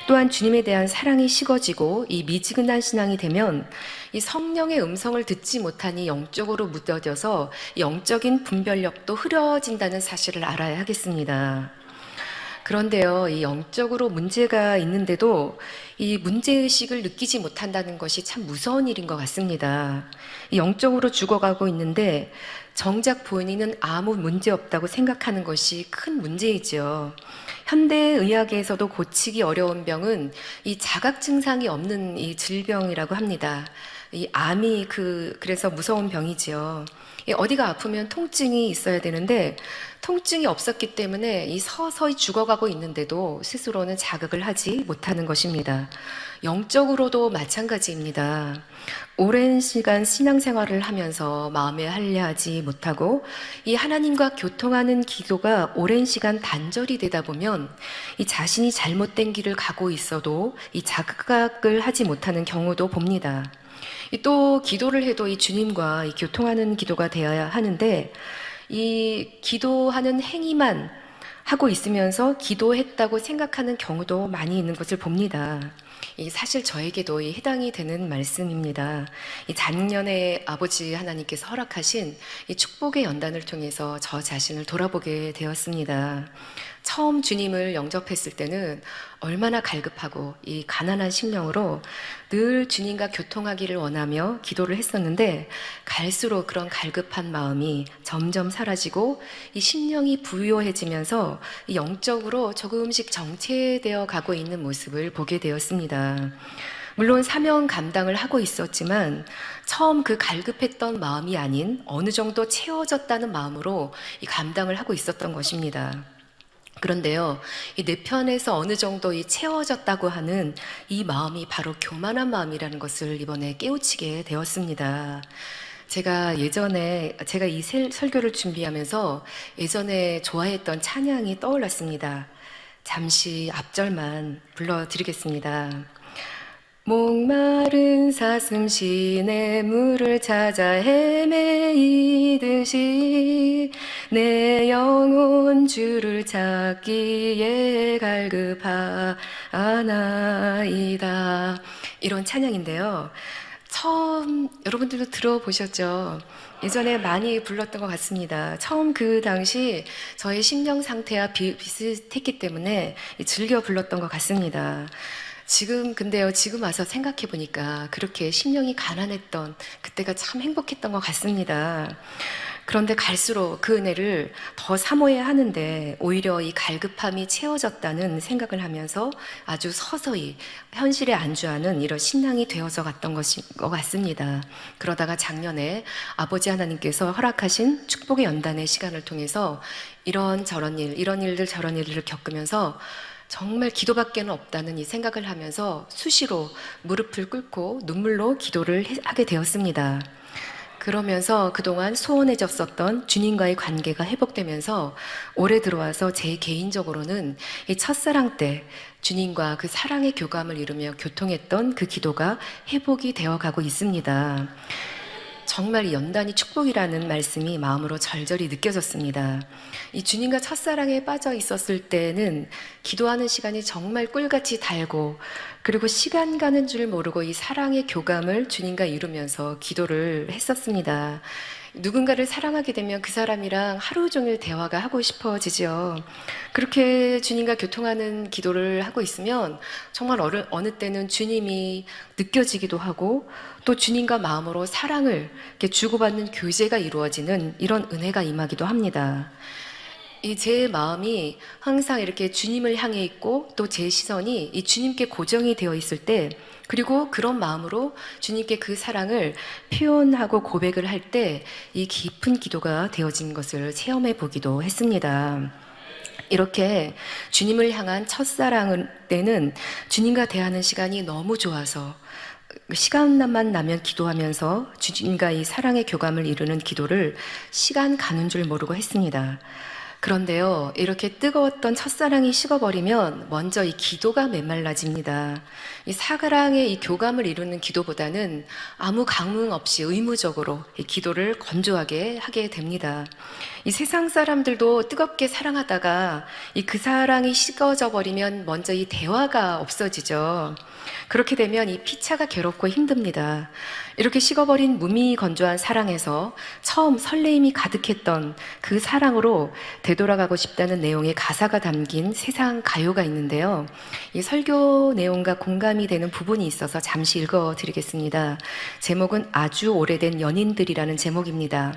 또한 주님에 대한 사랑이 식어지고 이 미지근한 신앙이 되면 이 성령의 음성을 듣지 못하니 영적으로 무뎌져서 영적인 분별력도 흐려진다는 사실을 알아야 하겠습니다. 그런데요, 이 영적으로 문제가 있는데도 이 문제의식을 느끼지 못한다는 것이 참 무서운 일인 것 같습니다. 이 영적으로 죽어가고 있는데 정작 본인은 아무 문제 없다고 생각하는 것이 큰 문제이죠. 현대의학에서도 고치기 어려운 병은 이 자각 증상이 없는 이 질병이라고 합니다. 이 암이 그래서 무서운 병이지요. 어디가 아프면 통증이 있어야 되는데 통증이 없었기 때문에 이 서서히 죽어가고 있는데도 스스로는 자각을 하지 못하는 것입니다. 영적으로도 마찬가지입니다. 오랜 시간 신앙생활을 하면서 마음에 할례하지 못하고 이 하나님과 교통하는 기도가 오랜 시간 단절이 되다 보면 이 자신이 잘못된 길을 가고 있어도 이 자각을 하지 못하는 경우도 봅니다. 또 기도를 해도 이 주님과 이 교통하는 기도가 되어야 하는데 이 기도하는 행위만 하고 있으면서 기도했다고 생각하는 경우도 많이 있는 것을 봅니다. 사실 저에게도 해당이 되는 말씀입니다. 작년에 아버지 하나님께서 허락하신 이 축복의 연단을 통해서 저 자신을 돌아보게 되었습니다. 처음 주님을 영접했을 때는 얼마나 갈급하고 이 가난한 심령으로 늘 주님과 교통하기를 원하며 기도를 했었는데 갈수록 그런 갈급한 마음이 점점 사라지고 이 심령이 부유해지면서 영적으로 조금씩 정체되어 가고 있는 모습을 보게 되었습니다. 물론 사명 감당을 하고 있었지만 처음 그 갈급했던 마음이 아닌 어느 정도 채워졌다는 마음으로 이 감당을 하고 있었던 것입니다. 그런데요, 이 내 편에서 어느 정도 채워졌다고 하는 이 마음이 바로 교만한 마음이라는 것을 이번에 깨우치게 되었습니다. 제가 이 설교를 준비하면서 예전에 좋아했던 찬양이 떠올랐습니다. 잠시 앞절만 불러드리겠습니다. 목마른 사슴 시내 물을 찾아 헤매이듯이 내 영혼 주를 찾기에 갈급하도다. 아나이다. 이런 찬양인데요. 처음 여러분들도 들어보셨죠? 예전에 많이 불렀던 것 같습니다. 처음 그 당시 저의 심령 상태와 비슷했기 때문에 즐겨 불렀던 것 같습니다. 근데요, 지금 와서 생각해 보니까 그렇게 심령이 가난했던 그때가 참 행복했던 것 같습니다. 그런데 갈수록 그 은혜를 더 사모해야 하는데 오히려 이 갈급함이 채워졌다는 생각을 하면서 아주 서서히 현실에 안주하는 이런 신앙이 되어져 갔던 것인 것 같습니다. 그러다가 작년에 아버지 하나님께서 허락하신 축복의 연단의 시간을 통해서 이런 일들 저런 일들을 겪으면서 정말 기도밖에는 없다는 이 생각을 하면서 수시로 무릎을 꿇고 눈물로 기도를 하게 되었습니다. 그러면서 그동안 소원해졌었던 주님과의 관계가 회복되면서 올해 들어와서 제 개인적으로는 이 첫사랑 때 주님과 그 사랑의 교감을 이루며 교통했던 그 기도가 회복이 되어 가고 있습니다. 정말 이 연단이 축복이라는 말씀이 마음으로 절절히 느껴졌습니다. 이 주님과 첫사랑에 빠져 있었을 때는 기도하는 시간이 정말 꿀같이 달고 그리고 시간 가는 줄 모르고 이 사랑의 교감을 주님과 이루면서 기도를 했었습니다. 누군가를 사랑하게 되면 그 사람이랑 하루 종일 대화가 하고 싶어지죠. 그렇게 주님과 교통하는 기도를 하고 있으면 정말 어느 때는 주님이 느껴지기도 하고 또 주님과 마음으로 사랑을 이렇게 주고받는 교제가 이루어지는 이런 은혜가 임하기도 합니다. 이 제 마음이 항상 이렇게 주님을 향해 있고 또 제 시선이 이 주님께 고정이 되어 있을 때 그리고 그런 마음으로 주님께 그 사랑을 표현하고 고백을 할 때 이 깊은 기도가 되어진 것을 체험해 보기도 했습니다. 이렇게 주님을 향한 첫사랑 때는 주님과 대하는 시간이 너무 좋아서 시간만 나면 기도하면서 주님과 이 사랑의 교감을 이루는 기도를 시간 가는 줄 모르고 했습니다. 그런데요, 이렇게 뜨거웠던 첫사랑이 식어버리면 먼저 이 기도가 메말라집니다. 이 사랑의 이 교감을 이루는 기도보다는 아무 강응 없이 의무적으로 이 기도를 건조하게 하게 됩니다. 이 세상 사람들도 뜨겁게 사랑하다가 그 사랑이 식어져 버리면 먼저 이 대화가 없어지죠. 그렇게 되면 이 피차가 괴롭고 힘듭니다. 이렇게 식어버린 무미건조한 사랑에서 처음 설레임이 가득했던 그 사랑으로 되돌아가고 싶다는 내용의 가사가 담긴 세상 가요가 있는데요. 이 설교 내용과 공감이 되는 부분이 있어서 잠시 읽어드리겠습니다. 제목은 아주 오래된 연인들이라는 제목입니다.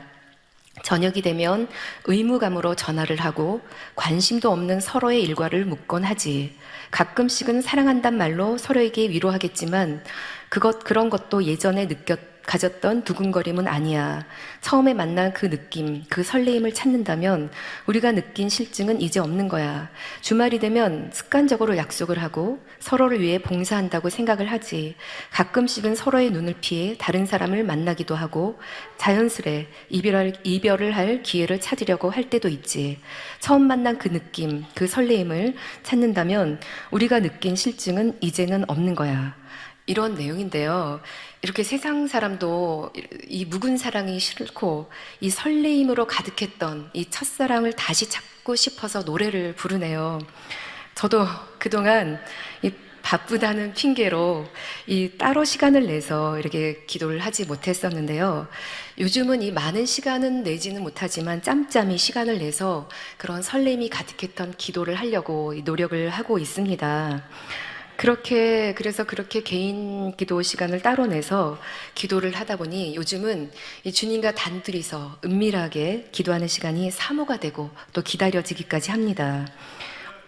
저녁이 되면 의무감으로 전화를 하고 관심도 없는 서로의 일과를 묻곤 하지. 가끔씩은 사랑한단 말로 서로에게 위로하겠지만 그런 것도 예전에 가졌던 두근거림은 아니야. 처음에 만난 그 느낌, 그 설레임을 찾는다면 우리가 느낀 실증은 이제 없는 거야. 주말이 되면 습관적으로 약속을 하고 서로를 위해 봉사한다고 생각을 하지. 가끔씩은 서로의 눈을 피해 다른 사람을 만나기도 하고 자연스레 이별을 할 기회를 찾으려고 할 때도 있지. 처음 만난 그 느낌, 그 설레임을 찾는다면 우리가 느낀 실증은 이제는 없는 거야. 이런 내용인데요. 이렇게 세상 사람도 이 묵은 사랑이 싫고 이 설레임으로 가득했던 이 첫사랑을 다시 찾고 싶어서 노래를 부르네요. 저도 그동안 이 바쁘다는 핑계로 이 따로 시간을 내서 이렇게 기도를 하지 못했었는데요. 요즘은 이 많은 시간은 내지는 못하지만 짬짬이 시간을 내서 그런 설렘이 가득했던 기도를 하려고 노력을 하고 있습니다. 그래서 그렇게 개인 기도 시간을 따로 내서 기도를 하다 보니 요즘은 이 주님과 단둘이서 은밀하게 기도하는 시간이 사모가 되고 또 기다려지기까지 합니다.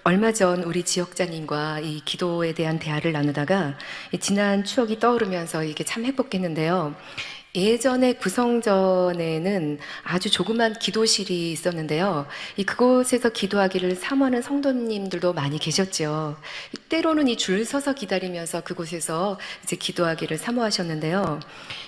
얼마 전 우리 지역장님과 이 기도에 대한 대화를 나누다가 지난 추억이 떠오르면서 이게 참 행복했는데요. 예전에 구성전에는 아주 조그만 기도실이 있었는데요. 그곳에서 기도하기를 사모하는 성도님들도 많이 계셨죠. 때로는 이 줄 서서 기다리면서 그곳에서 이제 기도하기를 사모하셨는데요.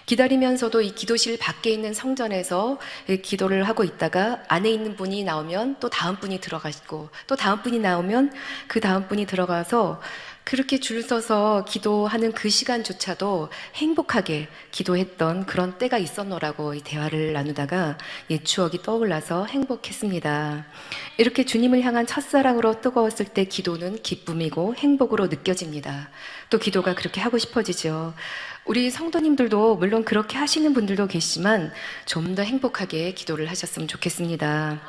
기다리면서도 이 기도실 밖에 있는 성전에서 기도를 하고 있다가 안에 있는 분이 나오면 또 다음 분이 들어가시고 또 다음 분이 나오면 그 다음 분이 들어가서 그렇게 줄 서서 기도하는 그 시간조차도 행복하게 기도했던 그런 때가 있었노라고 이 대화를 나누다가 옛 추억이 떠올라서 행복했습니다. 이렇게 주님을 향한 첫사랑으로 뜨거웠을 때 기도는 기쁨이고 행복으로 느껴집니다. 또 기도가 그렇게 하고 싶어지죠. 우리 성도님들도 물론 그렇게 하시는 분들도 계시지만 좀 더 행복하게 기도를 하셨으면 좋겠습니다.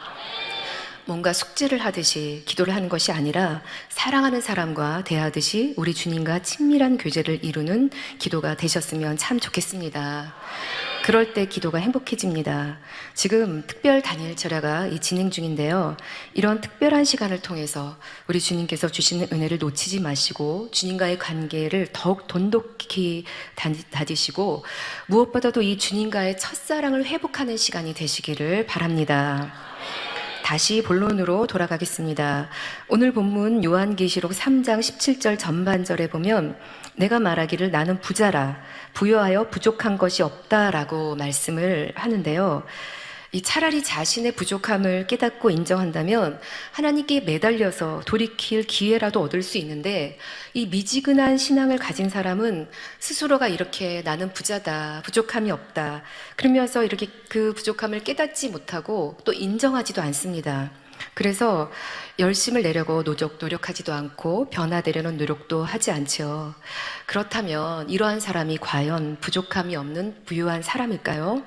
뭔가 숙제를 하듯이 기도를 하는 것이 아니라 사랑하는 사람과 대하듯이 우리 주님과 친밀한 교제를 이루는 기도가 되셨으면 참 좋겠습니다. 그럴 때 기도가 행복해집니다. 지금 특별 단일 절야가 진행 중인데요. 이런 특별한 시간을 통해서 우리 주님께서 주시는 은혜를 놓치지 마시고 주님과의 관계를 더욱 돈독히 다지시고 무엇보다도 이 주님과의 첫사랑을 회복하는 시간이 되시기를 바랍니다. 다시 본론으로 돌아가겠습니다. 오늘 본문 요한계시록 3장 17절 전반절에 보면 내가 말하기를 나는 부자라 부여하여 부족한 것이 없다라고 말씀을 하는데요. 이 차라리 자신의 부족함을 깨닫고 인정한다면 하나님께 매달려서 돌이킬 기회라도 얻을 수 있는데 이 미지근한 신앙을 가진 사람은 스스로가 이렇게 나는 부자다, 부족함이 없다 그러면서 이렇게 그 부족함을 깨닫지 못하고 또 인정하지도 않습니다. 그래서 열심을 내려고 노력하지도 않고 변화되려는 노력도 하지 않죠. 그렇다면 이러한 사람이 과연 부족함이 없는 부유한 사람일까요?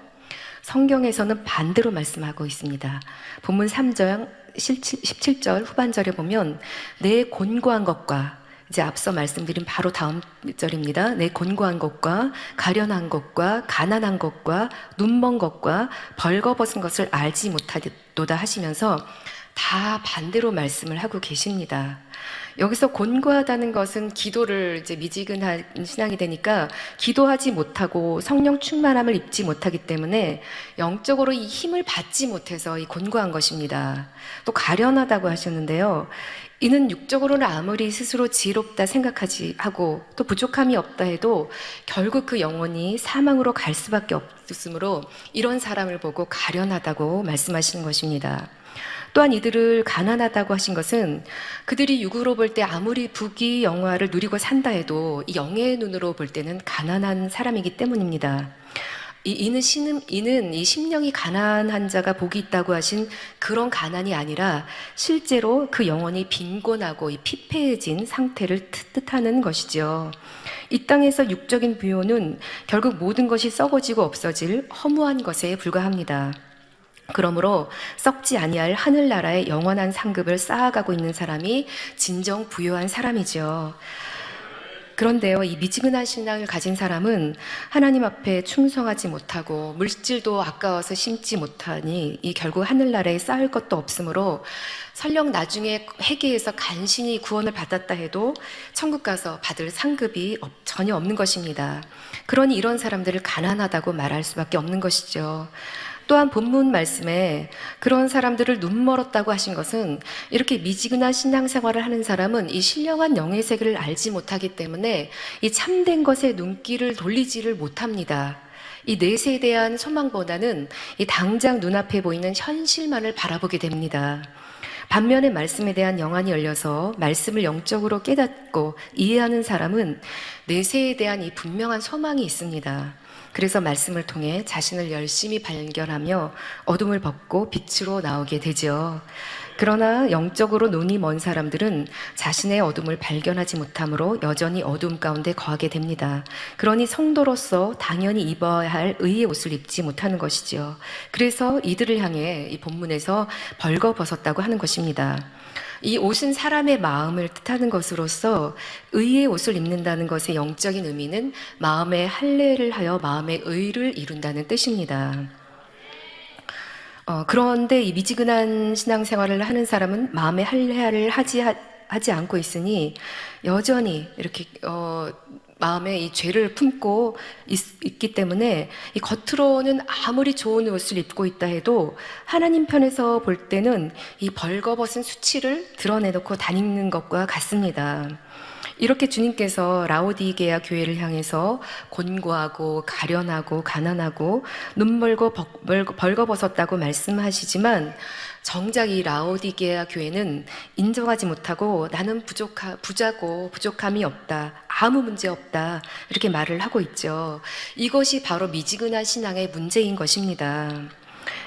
성경에서는 반대로 말씀하고 있습니다. 본문 3장 17절 후반절에 보면 내 곤고한 것과 이제 앞서 말씀드린 바로 다음 절입니다. 내 곤고한 것과 가련한 것과 가난한 것과 눈먼 것과 벌거벗은 것을 알지 못하도다 하시면서 다 반대로 말씀을 하고 계십니다. 여기서 곤고하다는 것은 기도를 이제 미지근한 신앙이 되니까 기도하지 못하고 성령 충만함을 입지 못하기 때문에 영적으로 이 힘을 받지 못해서 이 곤고한 것입니다. 또 가련하다고 하셨는데요. 이는 육적으로는 아무리 스스로 지혜롭다 생각하지 하고 또 부족함이 없다 해도 결국 그 영혼이 사망으로 갈 수밖에 없으므로 이런 사람을 보고 가련하다고 말씀하시는 것입니다. 또한 이들을 가난하다고 하신 것은 그들이 육으로 볼 때 아무리 부귀 영화를 누리고 산다 해도 이 영의 눈으로 볼 때는 가난한 사람이기 때문입니다. 이는 이 심령이 가난한 자가 복이 있다고 하신 그런 가난이 아니라 실제로 그 영혼이 빈곤하고 이 피폐해진 상태를 뜻하는 것이죠. 이 땅에서 육적인 부요는 결국 모든 것이 썩어지고 없어질 허무한 것에 불과합니다. 그러므로 썩지 아니할 하늘나라의 영원한 상급을 쌓아가고 있는 사람이 진정 부유한 사람이죠. 그런데요, 이 미지근한 신앙을 가진 사람은 하나님 앞에 충성하지 못하고 물질도 아까워서 심지 못하니 이 결국 하늘나라에 쌓을 것도 없으므로 설령 나중에 회개해서 간신히 구원을 받았다 해도 천국 가서 받을 상급이 전혀 없는 것입니다. 그러니 이런 사람들을 가난하다고 말할 수밖에 없는 것이죠. 또한 본문 말씀에 그런 사람들을 눈멀었다고 하신 것은 이렇게 미지근한 신앙생활을 하는 사람은 이 신령한 영의 세계를 알지 못하기 때문에 이 참된 것에 눈길을 돌리지를 못합니다. 이 내세에 대한 소망보다는 이 당장 눈앞에 보이는 현실만을 바라보게 됩니다. 반면에 말씀에 대한 영안이 열려서 말씀을 영적으로 깨닫고 이해하는 사람은 내세에 대한 이 분명한 소망이 있습니다. 그래서 말씀을 통해 자신을 열심히 발견하며 어둠을 벗고 빛으로 나오게 되죠. 그러나 영적으로 눈이 먼 사람들은 자신의 어둠을 발견하지 못하므로 여전히 어둠 가운데 거하게 됩니다. 그러니 성도로서 당연히 입어야 할 의의 옷을 입지 못하는 것이죠. 그래서 이들을 향해 이 본문에서 벌거벗었다고 하는 것입니다. 이 옷은 사람의 마음을 뜻하는 것으로서 의의 옷을 입는다는 것의 영적인 의미는 마음의 할례를 하여 마음의 의를 이룬다는 뜻입니다. 그런데 이 미지근한 신앙생활을 하는 사람은 마음의 할례를 하지 않고 있으니 여전히 이렇게 마음에 이 죄를 품고 있기 때문에 이 겉으로는 아무리 좋은 옷을 입고 있다 해도 하나님 편에서 볼 때는 이 벌거벗은 수치를 드러내놓고 다니는 것과 같습니다. 이렇게 주님께서 라오디게아 교회를 향해서 곤고하고 가련하고 가난하고 눈멀고 벌거벗었다고 말씀하시지만 정작 이 라오디게아 교회는 인정하지 못하고 나는 부자고 부족함이 없다. 아무 문제 없다. 이렇게 말을 하고 있죠. 이것이 바로 미지근한 신앙의 문제인 것입니다.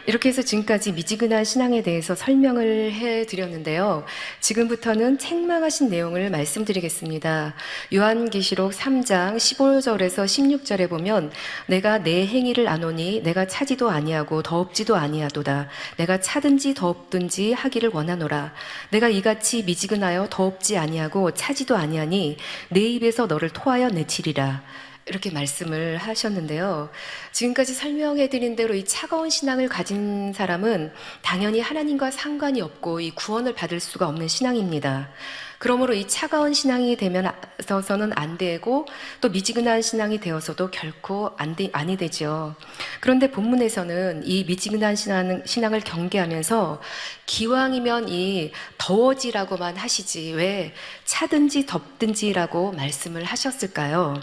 이렇게 해서 지금까지 미지근한 신앙에 대해서 설명을 해드렸는데요. 지금부터는 책망하신 내용을 말씀드리겠습니다. 요한계시록 3장 15절에서 16절에 보면 내가 내 행위를 아노니 내가 차지도 아니하고 더없지도 아니하도다. 내가 차든지 더없든지 하기를 원하노라. 내가 이같이 미지근하여 더없지 아니하고 차지도 아니하니 내 입에서 너를 토하여 내치리라. 이렇게 말씀을 하셨는데요. 지금까지 설명해드린 대로 이 차가운 신앙을 가진 사람은 당연히 하나님과 상관이 없고 이 구원을 받을 수가 없는 신앙입니다. 그러므로 이 차가운 신앙이 되면서는 안 되고 또 미지근한 신앙이 되어서도 결코 아니 되죠. 그런데 본문에서는 이 미지근한 신앙을 경계하면서 기왕이면 이 더워지라고만 하시지 왜 차든지 덥든지라고 말씀을 하셨을까요?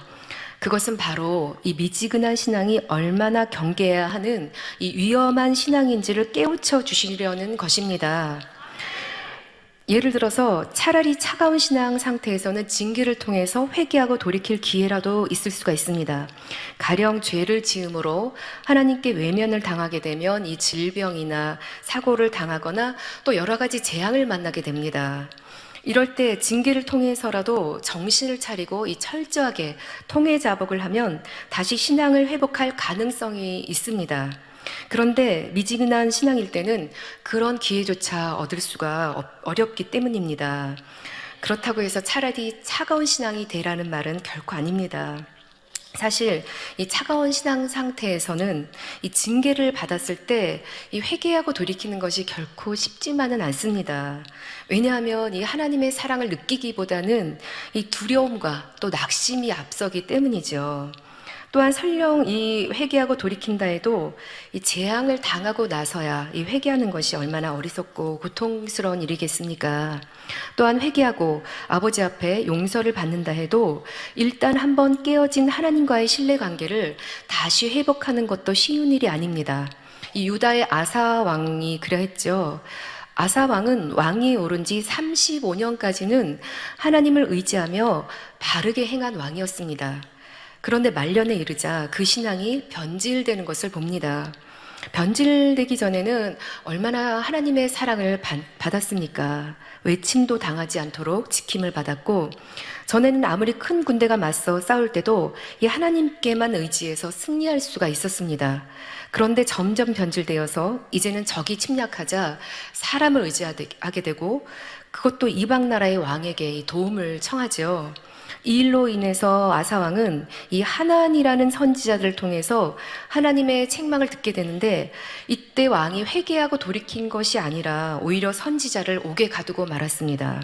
그것은 바로 이 미지근한 신앙이 얼마나 경계해야 하는 이 위험한 신앙인지를 깨우쳐 주시려는 것입니다. 예를 들어서 차라리 차가운 신앙 상태에서는 징계를 통해서 회개하고 돌이킬 기회라도 있을 수가 있습니다. 가령 죄를 지음으로 하나님께 외면을 당하게 되면 이 질병이나 사고를 당하거나 또 여러 가지 재앙을 만나게 됩니다. 이럴 때 징계를 통해서라도 정신을 차리고 이 철저하게 통회자복을 하면 다시 신앙을 회복할 가능성이 있습니다. 그런데 미지근한 신앙일 때는 그런 기회조차 얻을 수가 어렵기 때문입니다. 그렇다고 해서 차라리 차가운 신앙이 되라는 말은 결코 아닙니다. 사실 이 차가운 신앙 상태에서는 이 징계를 받았을 때 이 회개하고 돌이키는 것이 결코 쉽지만은 않습니다. 왜냐하면 이 하나님의 사랑을 느끼기보다는 이 두려움과 또 낙심이 앞서기 때문이죠. 또한 설령 이 회개하고 돌이킨다 해도 이 재앙을 당하고 나서야 이 회개하는 것이 얼마나 어리석고 고통스러운 일이겠습니까? 또한 회개하고 아버지 앞에 용서를 받는다 해도 일단 한번 깨어진 하나님과의 신뢰 관계를 다시 회복하는 것도 쉬운 일이 아닙니다. 이 유다의 아사 왕이 그러했죠. 아사 왕은 왕위에 오른 지 35년까지는 하나님을 의지하며 바르게 행한 왕이었습니다. 그런데 말년에 이르자 그 신앙이 변질되는 것을 봅니다. 변질되기 전에는 얼마나 하나님의 사랑을 받았습니까? 외침도 당하지 않도록 지킴을 받았고, 전에는 아무리 큰 군대가 맞서 싸울 때도 이 하나님께만 의지해서 승리할 수가 있었습니다. 그런데 점점 변질되어서 이제는 적이 침략하자 사람을 의지하게 되고, 그것도 이방 나라의 왕에게 도움을 청하죠. 이 일로 인해서 아사왕은 이 하나니라는 선지자들을 통해서 하나님의 책망을 듣게 되는데, 이때 왕이 회개하고 돌이킨 것이 아니라 오히려 선지자를 옥에 가두고 말았습니다.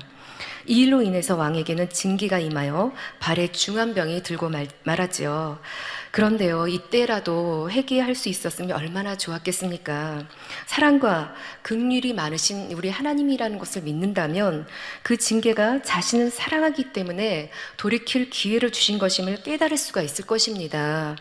이 일로 인해서 왕에게는 징계가 임하여 발에 중한병이 들고 말았지요. 그런데요, 이때라도 회개할 수 있었으면 얼마나 좋았겠습니까? 사랑과 긍휼이 많으신 우리 하나님이라는 것을 믿는다면 그 징계가 자신을 사랑하기 때문에 돌이킬 기회를 주신 것임을 깨달을 수가 있을 것입니다.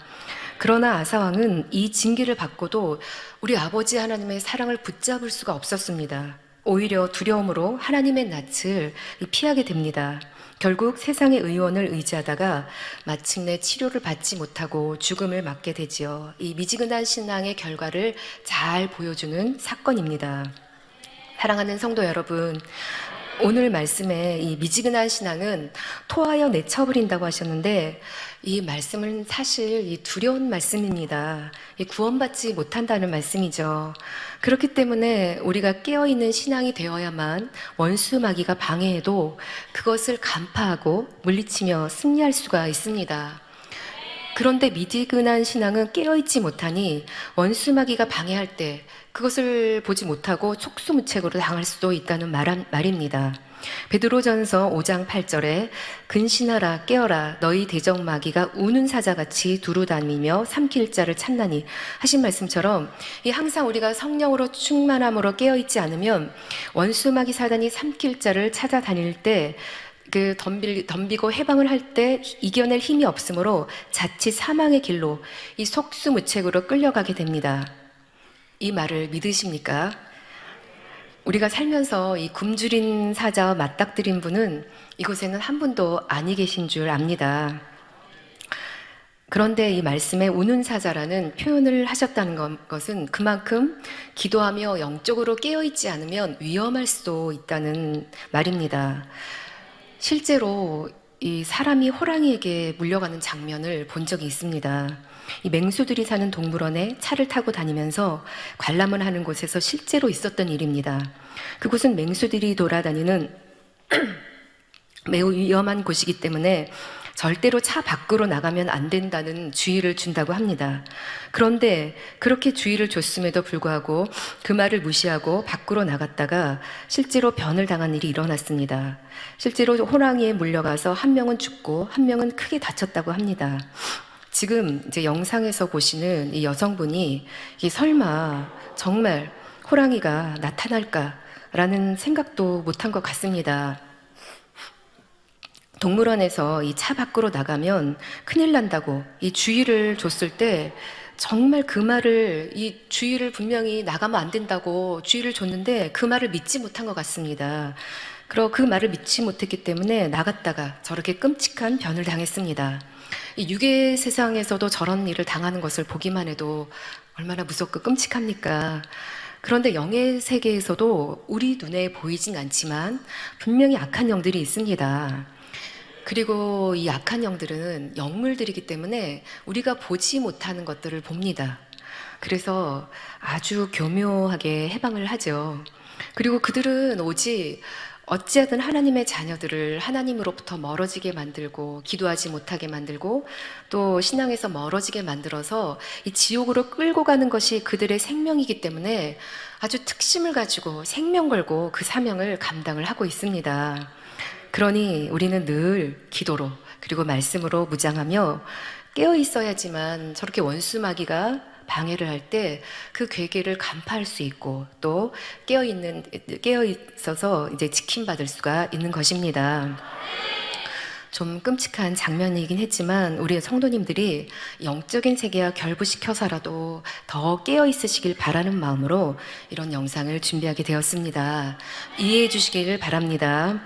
그러나 아사왕은 이 징계를 받고도 우리 아버지 하나님의 사랑을 붙잡을 수가 없었습니다. 오히려 두려움으로 하나님의 낯을 피하게 됩니다. 결국 세상의 의원을 의지하다가 마침내 치료를 받지 못하고 죽음을 맞게 되지요. 이 미지근한 신앙의 결과를 잘 보여주는 사건입니다. 사랑하는 성도 여러분, 오늘 말씀에 이 미지근한 신앙은 토하여 내쳐버린다고 하셨는데, 이 말씀은 사실 이 두려운 말씀입니다. 이 구원받지 못한다는 말씀이죠. 그렇기 때문에 우리가 깨어있는 신앙이 되어야만 원수 마귀가 방해해도 그것을 간파하고 물리치며 승리할 수가 있습니다. 그런데 미지근한 신앙은 깨어있지 못하니 원수 마귀가 방해할 때 그것을 보지 못하고 속수무책으로 당할 수도 있다는 말입니다. 베드로전서 5장 8절에 근신하라 깨어라 너희 대적 마귀가 우는 사자같이 두루다니며 삼킬 자를 찾나니 하신 말씀처럼 항상 우리가 성령으로 충만함으로 깨어있지 않으면 원수 마귀 사단이 삼킬 자를 찾아다닐 때 덤비고 해방을 할 때 이겨낼 힘이 없으므로 자칫 사망의 길로 이 속수무책으로 끌려가게 됩니다. 이 말을 믿으십니까? 우리가 살면서 이 굶주린 사자와 맞닥뜨린 분은 이곳에는 한 분도 아니 계신 줄 압니다. 그런데 이 말씀에 우는 사자라는 표현을 하셨다는 것은 그만큼 기도하며 영적으로 깨어있지 않으면 위험할 수도 있다는 말입니다. 실제로 이 사람이 호랑이에게 물려가는 장면을 본 적이 있습니다. 이 맹수들이 사는 동물원에 차를 타고 다니면서 관람을 하는 곳에서 실제로 있었던 일입니다. 그곳은 맹수들이 돌아다니는 매우 위험한 곳이기 때문에 절대로 차 밖으로 나가면 안 된다는 주의를 준다고 합니다. 그런데 그렇게 주의를 줬음에도 불구하고 그 말을 무시하고 밖으로 나갔다가 실제로 변을 당한 일이 일어났습니다. 실제로 호랑이에 물려가서 한 명은 죽고 한 명은 크게 다쳤다고 합니다. 지금 이제 영상에서 보시는 이 여성분이 이 설마 정말 호랑이가 나타날까라는 생각도 못한 것 같습니다. 동물원에서 이 차 밖으로 나가면 큰일 난다고 이 주의를 줬을 때 정말 그 말을 이 주의를 분명히 나가면 안 된다고 주의를 줬는데 그 말을 믿지 못한 것 같습니다. 그리고 그 말을 믿지 못했기 때문에 나갔다가 저렇게 끔찍한 변을 당했습니다. 이 육의 세상에서도 저런 일을 당하는 것을 보기만 해도 얼마나 무섭고 끔찍합니까? 그런데 영의 세계에서도 우리 눈에 보이진 않지만 분명히 악한 영들이 있습니다. 그리고 이 악한 영들은 영물들이기 때문에 우리가 보지 못하는 것들을 봅니다. 그래서 아주 교묘하게 해방을 하죠. 그리고 그들은 오직 어찌하든 하나님의 자녀들을 하나님으로부터 멀어지게 만들고 기도하지 못하게 만들고 또 신앙에서 멀어지게 만들어서 이 지옥으로 끌고 가는 것이 그들의 생명이기 때문에 아주 특심을 가지고 생명 걸고 그 사명을 감당을 하고 있습니다. 그러니 우리는 늘 기도로 그리고 말씀으로 무장하며 깨어 있어야지만 저렇게 원수마귀가 방해를 할 때 그 괴계를 간파할 수 있고 또 깨어 있어서 이제 지킴받을 수가 있는 것입니다. 좀 끔찍한 장면이긴 했지만 우리 성도님들이 영적인 세계와 결부시켜서라도 더 깨어 있으시길 바라는 마음으로 이런 영상을 준비하게 되었습니다. 이해해 주시길 바랍니다.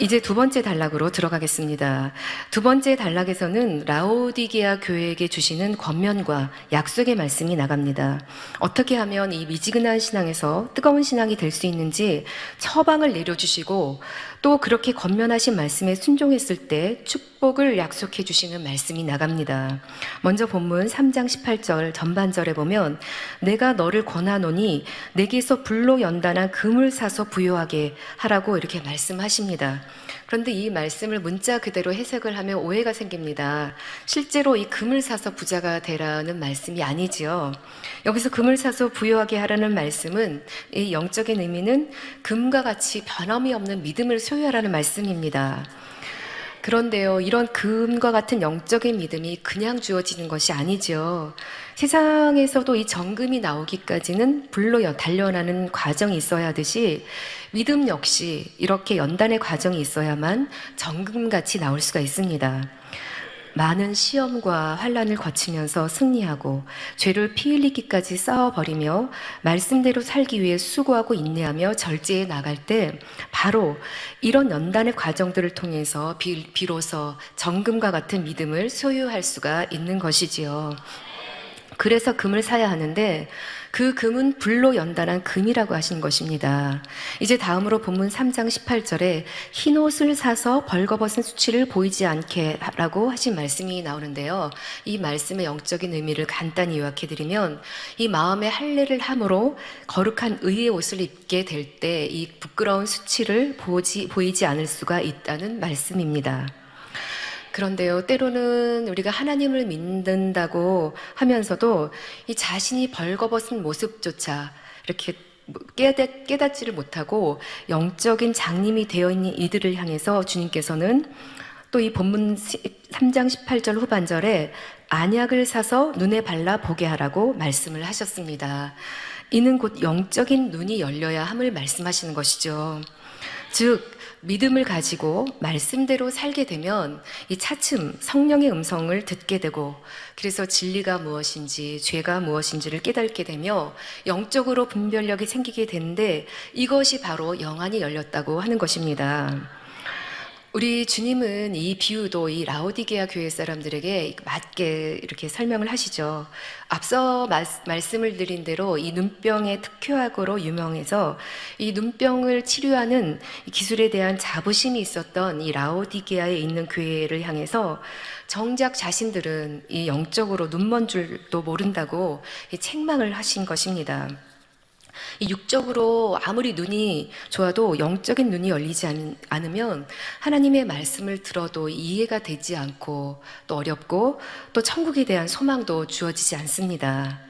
이제 두 번째 단락으로 들어가겠습니다. 두 번째 단락에서는 라오디게아 교회에게 주시는 권면과 약속의 말씀이 나갑니다. 어떻게 하면 이 미지근한 신앙에서 뜨거운 신앙이 될 수 있는지 처방을 내려주시고 또 그렇게 권면하신 말씀에 순종했을 때 축복을 약속해 주시는 말씀이 나갑니다. 먼저 본문 3장 18절 전반절에 보면 내가 너를 권하노니 내게서 불로 연단한 금을 사서 부요하게 하라고 이렇게 말씀하십니다. 그런데 이 말씀을 문자 그대로 해석을 하면 오해가 생깁니다. 실제로 이 금을 사서 부자가 되라는 말씀이 아니지요. 여기서 금을 사서 부유하게 하라는 말씀은 이 영적인 의미는 금과 같이 변함이 없는 믿음을 소유하라는 말씀입니다. 그런데요, 이런 금과 같은 영적인 믿음이 그냥 주어지는 것이 아니죠. 세상에서도 이 정금이 나오기까지는 불로 단련하는 과정이 있어야 하듯이 믿음 역시 이렇게 연단의 과정이 있어야만 정금같이 나올 수가 있습니다. 많은 시험과 환난을 거치면서 승리하고 죄를 피 흘리기까지 싸워버리며 말씀대로 살기 위해 수고하고 인내하며 절제해 나갈 때 바로 이런 연단의 과정들을 통해서 비로소 정금과 같은 믿음을 소유할 수가 있는 것이지요. 그래서 금을 사야 하는데 그 금은 불로 연단한 금이라고 하신 것입니다. 이제 다음으로 본문 3장 18절에 흰 옷을 사서 벌거벗은 수치를 보이지 않게 하라고 하신 말씀이 나오는데요. 이 말씀의 영적인 의미를 간단히 요약해드리면 이 마음에 할례를 함으로 거룩한 의의 옷을 입게 될 때 이 부끄러운 수치를 보이지 않을 수가 있다는 말씀입니다. 그런데요, 때로는 우리가 하나님을 믿는다고 하면서도 이 자신이 벌거벗은 모습조차 이렇게 깨닫지를 못하고 영적인 장님이 되어 있는 이들을 향해서 주님께서는 또 이 본문 3장 18절 후반절에 안약을 사서 눈에 발라 보게 하라고 말씀을 하셨습니다. 이는 곧 영적인 눈이 열려야 함을 말씀하시는 것이죠. 즉 믿음을 가지고 말씀대로 살게 되면 이 차츰 성령의 음성을 듣게 되고, 그래서 진리가 무엇인지 죄가 무엇인지를 깨닫게 되며 영적으로 분별력이 생기게 되는데, 이것이 바로 영안이 열렸다고 하는 것입니다. 우리 주님은 이 비유도 이 라오디게아 교회 사람들에게 맞게 이렇게 설명을 하시죠. 앞서 말씀을 드린 대로 이 눈병의 특효약으로 유명해서 이 눈병을 치료하는 이 기술에 대한 자부심이 있었던 이 라오디게아에 있는 교회를 향해서 정작 자신들은 이 영적으로 눈먼 줄도 모른다고 이 책망을 하신 것입니다. 이 육적으로 아무리 눈이 좋아도 영적인 눈이 열리지 않으면 하나님의 말씀을 들어도 이해가 되지 않고 또 어렵고 또 천국에 대한 소망도 주어지지 않습니다.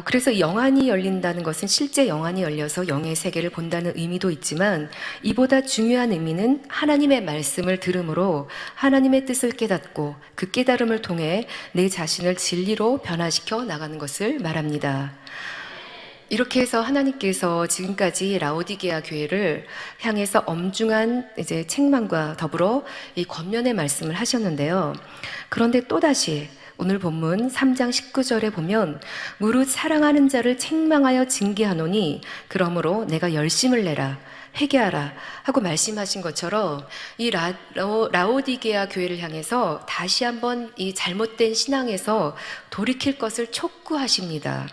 그래서 영안이 열린다는 것은 실제 영안이 열려서 영의 세계를 본다는 의미도 있지만, 이보다 중요한 의미는 하나님의 말씀을 들음으로 하나님의 뜻을 깨닫고 그 깨달음을 통해 내 자신을 진리로 변화시켜 나가는 것을 말합니다. 이렇게 해서 하나님께서 지금까지 라오디게아 교회를 향해서 엄중한 이제 책망과 더불어 이 권면의 말씀을 하셨는데요. 그런데 또다시 오늘 본문 3장 19절에 보면 무릇 사랑하는 자를 책망하여 징계하노니 그러므로 내가 열심을 내라 회개하라 하고 말씀하신 것처럼 이 라오디게아 교회를 향해서 다시 한번 이 잘못된 신앙에서 돌이킬 것을 촉구하십니다.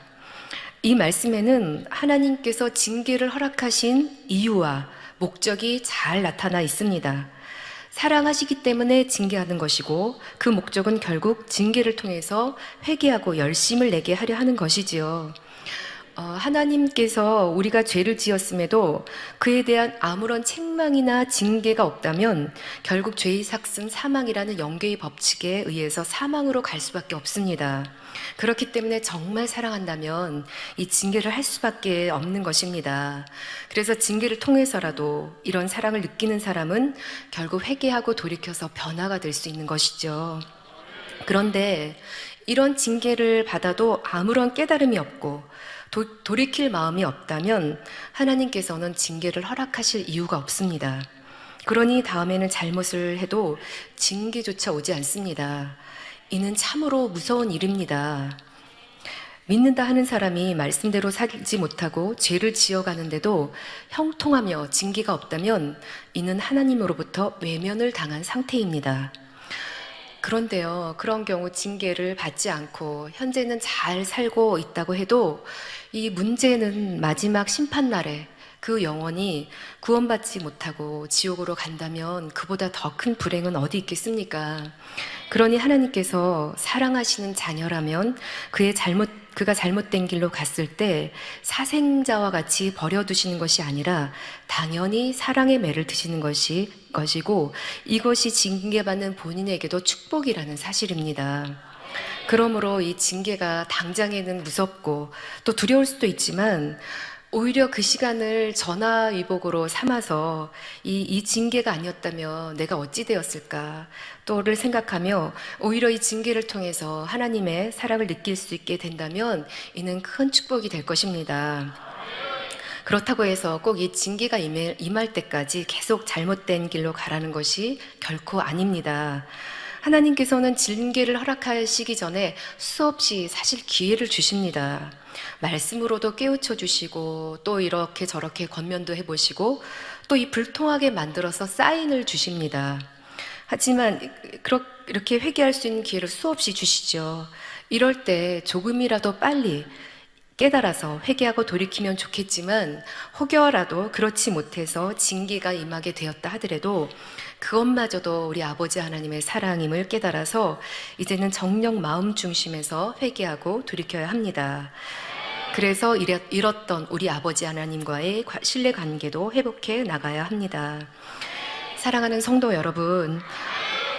이 말씀에는 하나님께서 징계를 허락하신 이유와 목적이 잘 나타나 있습니다. 사랑하시기 때문에 징계하는 것이고, 그 목적은 결국 징계를 통해서 회개하고 열심을 내게 하려 하는 것이지요. 하나님께서 우리가 죄를 지었음에도 그에 대한 아무런 책망이나 징계가 없다면 결국 죄의 삭슨 사망이라는 영계의 법칙에 의해서 사망으로 갈 수밖에 없습니다. 그렇기 때문에 정말 사랑한다면 이 징계를 할 수밖에 없는 것입니다. 그래서 징계를 통해서라도 이런 사랑을 느끼는 사람은 결국 회개하고 돌이켜서 변화가 될 수 있는 것이죠. 그런데 이런 징계를 받아도 아무런 깨달음이 없고 돌이킬 마음이 없다면 하나님께서는 징계를 허락하실 이유가 없습니다. 그러니 다음에는 잘못을 해도 징계조차 오지 않습니다. 이는 참으로 무서운 일입니다. 믿는다 하는 사람이 말씀대로 살지 못하고 죄를 지어가는데도 형통하며 징계가 없다면 이는 하나님으로부터 외면을 당한 상태입니다. 그런데요, 그런 경우 징계를 받지 않고 현재는 잘 살고 있다고 해도 이 문제는 마지막 심판날에 그 영혼이 구원받지 못하고 지옥으로 간다면 그보다 더 큰 불행은 어디 있겠습니까? 그러니 하나님께서 사랑하시는 자녀라면 그가 잘못된 길로 갔을 때 사생자와 같이 버려두시는 것이 아니라 당연히 사랑의 매를 드시는 것이고, 이것이 징계받는 본인에게도 축복이라는 사실입니다. 그러므로 이 징계가 당장에는 무섭고 또 두려울 수도 있지만, 오히려 그 시간을 전화위복으로 삼아서 이 징계가 아니었다면 내가 어찌 되었을까 또를 생각하며 오히려 이 징계를 통해서 하나님의 사랑을 느낄 수 있게 된다면 이는 큰 축복이 될 것입니다. 그렇다고 해서 꼭 이 징계가 임할 때까지 계속 잘못된 길로 가라는 것이 결코 아닙니다. 하나님께서는 징계를 허락하시기 전에 수없이 사실 기회를 주십니다. 말씀으로도 깨우쳐 주시고 또 이렇게 저렇게 권면도 해보시고 또 이 불통하게 만들어서 사인을 주십니다. 하지만 이렇게 회개할 수 있는 기회를 수없이 주시죠. 이럴 때 조금이라도 빨리 깨달아서 회개하고 돌이키면 좋겠지만, 혹여라도 그렇지 못해서 징계가 임하게 되었다 하더라도 그것마저도 우리 아버지 하나님의 사랑임을 깨달아서 이제는 정령 마음 중심에서 회개하고 돌이켜야 합니다. 그래서 잃었던 우리 아버지 하나님과의 신뢰 관계도 회복해 나가야 합니다. 사랑하는 성도 여러분,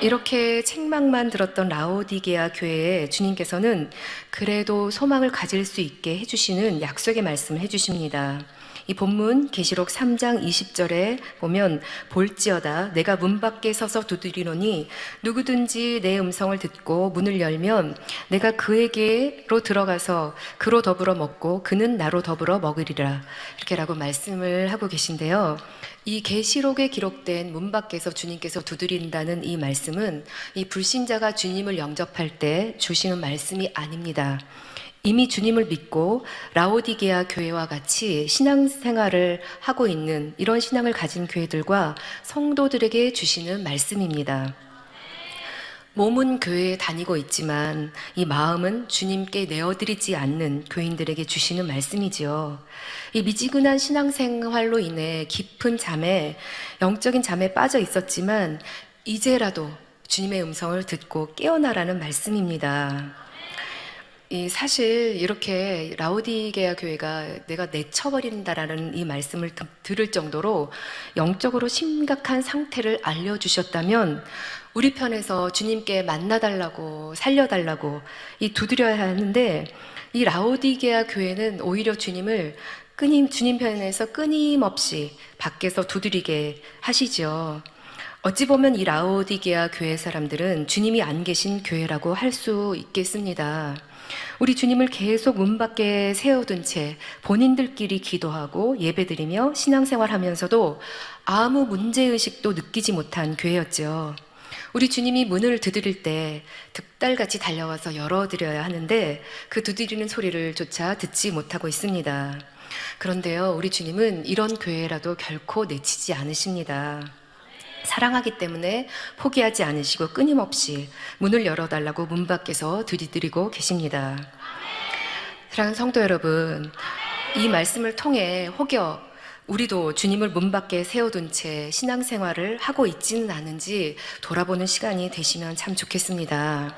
이렇게 책망만 들었던 라오디게아 교회에 주님께서는 그래도 소망을 가질 수 있게 해주시는 약속의 말씀을 해주십니다. 이 본문 계시록 3장 20절에 보면 볼지어다 내가 문 밖에 서서 두드리노니 누구든지 내 음성을 듣고 문을 열면 내가 그에게로 들어가서 그로 더불어 먹고 그는 나로 더불어 먹으리라, 이렇게라고 말씀을 하고 계신데요. 이 계시록에 기록된 문 밖에서 주님께서 두드린다는 이 말씀은 이 불신자가 주님을 영접할 때 주시는 말씀이 아닙니다. 이미 주님을 믿고 라오디게아 교회와 같이 신앙생활을 하고 있는 이런 신앙을 가진 교회들과 성도들에게 주시는 말씀입니다. 몸은 교회에 다니고 있지만 이 마음은 주님께 내어드리지 않는 교인들에게 주시는 말씀이지요. 이 미지근한 신앙생활로 인해 깊은 잠에, 영적인 잠에 빠져 있었지만 이제라도 주님의 음성을 듣고 깨어나라는 말씀입니다. 사실 이렇게 라오디게아 교회가 내가 내쳐버린다라는 이 말씀을 들을 정도로 영적으로 심각한 상태를 알려주셨다면 우리 편에서 주님께 만나달라고 살려달라고 두드려야 하는데, 이 라오디게아 교회는 오히려 주님 편에서 끊임없이 밖에서 두드리게 하시죠. 어찌 보면 이 라오디게아 교회 사람들은 주님이 안 계신 교회라고 할 수 있겠습니다. 우리 주님을 계속 문 밖에 세워둔 채 본인들끼리 기도하고 예배드리며 신앙생활하면서도 아무 문제의식도 느끼지 못한 교회였죠. 우리 주님이 문을 두드릴 때 득달같이 달려와서 열어드려야 하는데 그 두드리는 소리를 조차 듣지 못하고 있습니다. 그런데요, 우리 주님은 이런 교회라도 결코 내치지 않으십니다. 사랑하기 때문에 포기하지 않으시고 끊임없이 문을 열어달라고 문 밖에서 들이드리고 계십니다. 사랑하는 성도 여러분, 이 말씀을 통해 혹여 우리도 주님을 문 밖에 세워둔 채 신앙생활을 하고 있지는 않은지 돌아보는 시간이 되시면 참 좋겠습니다.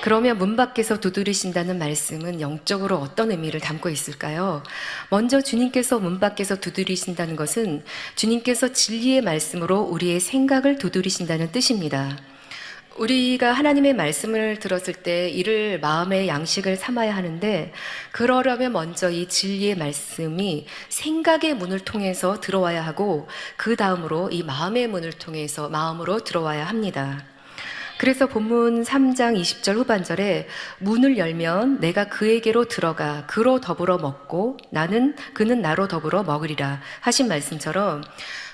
그러면 문 밖에서 두드리신다는 말씀은 영적으로 어떤 의미를 담고 있을까요? 먼저 주님께서 문 밖에서 두드리신다는 것은 주님께서 진리의 말씀으로 우리의 생각을 두드리신다는 뜻입니다. 우리가 하나님의 말씀을 들었을 때 이를 마음의 양식을 삼아야 하는데, 그러려면 먼저 이 진리의 말씀이 생각의 문을 통해서 들어와야 하고 그 다음으로 이 마음의 문을 통해서 마음으로 들어와야 합니다. 그래서 본문 3장 20절 후반절에 문을 열면 내가 그에게로 들어가 그로 더불어 먹고 그는 나로 더불어 먹으리라 하신 말씀처럼,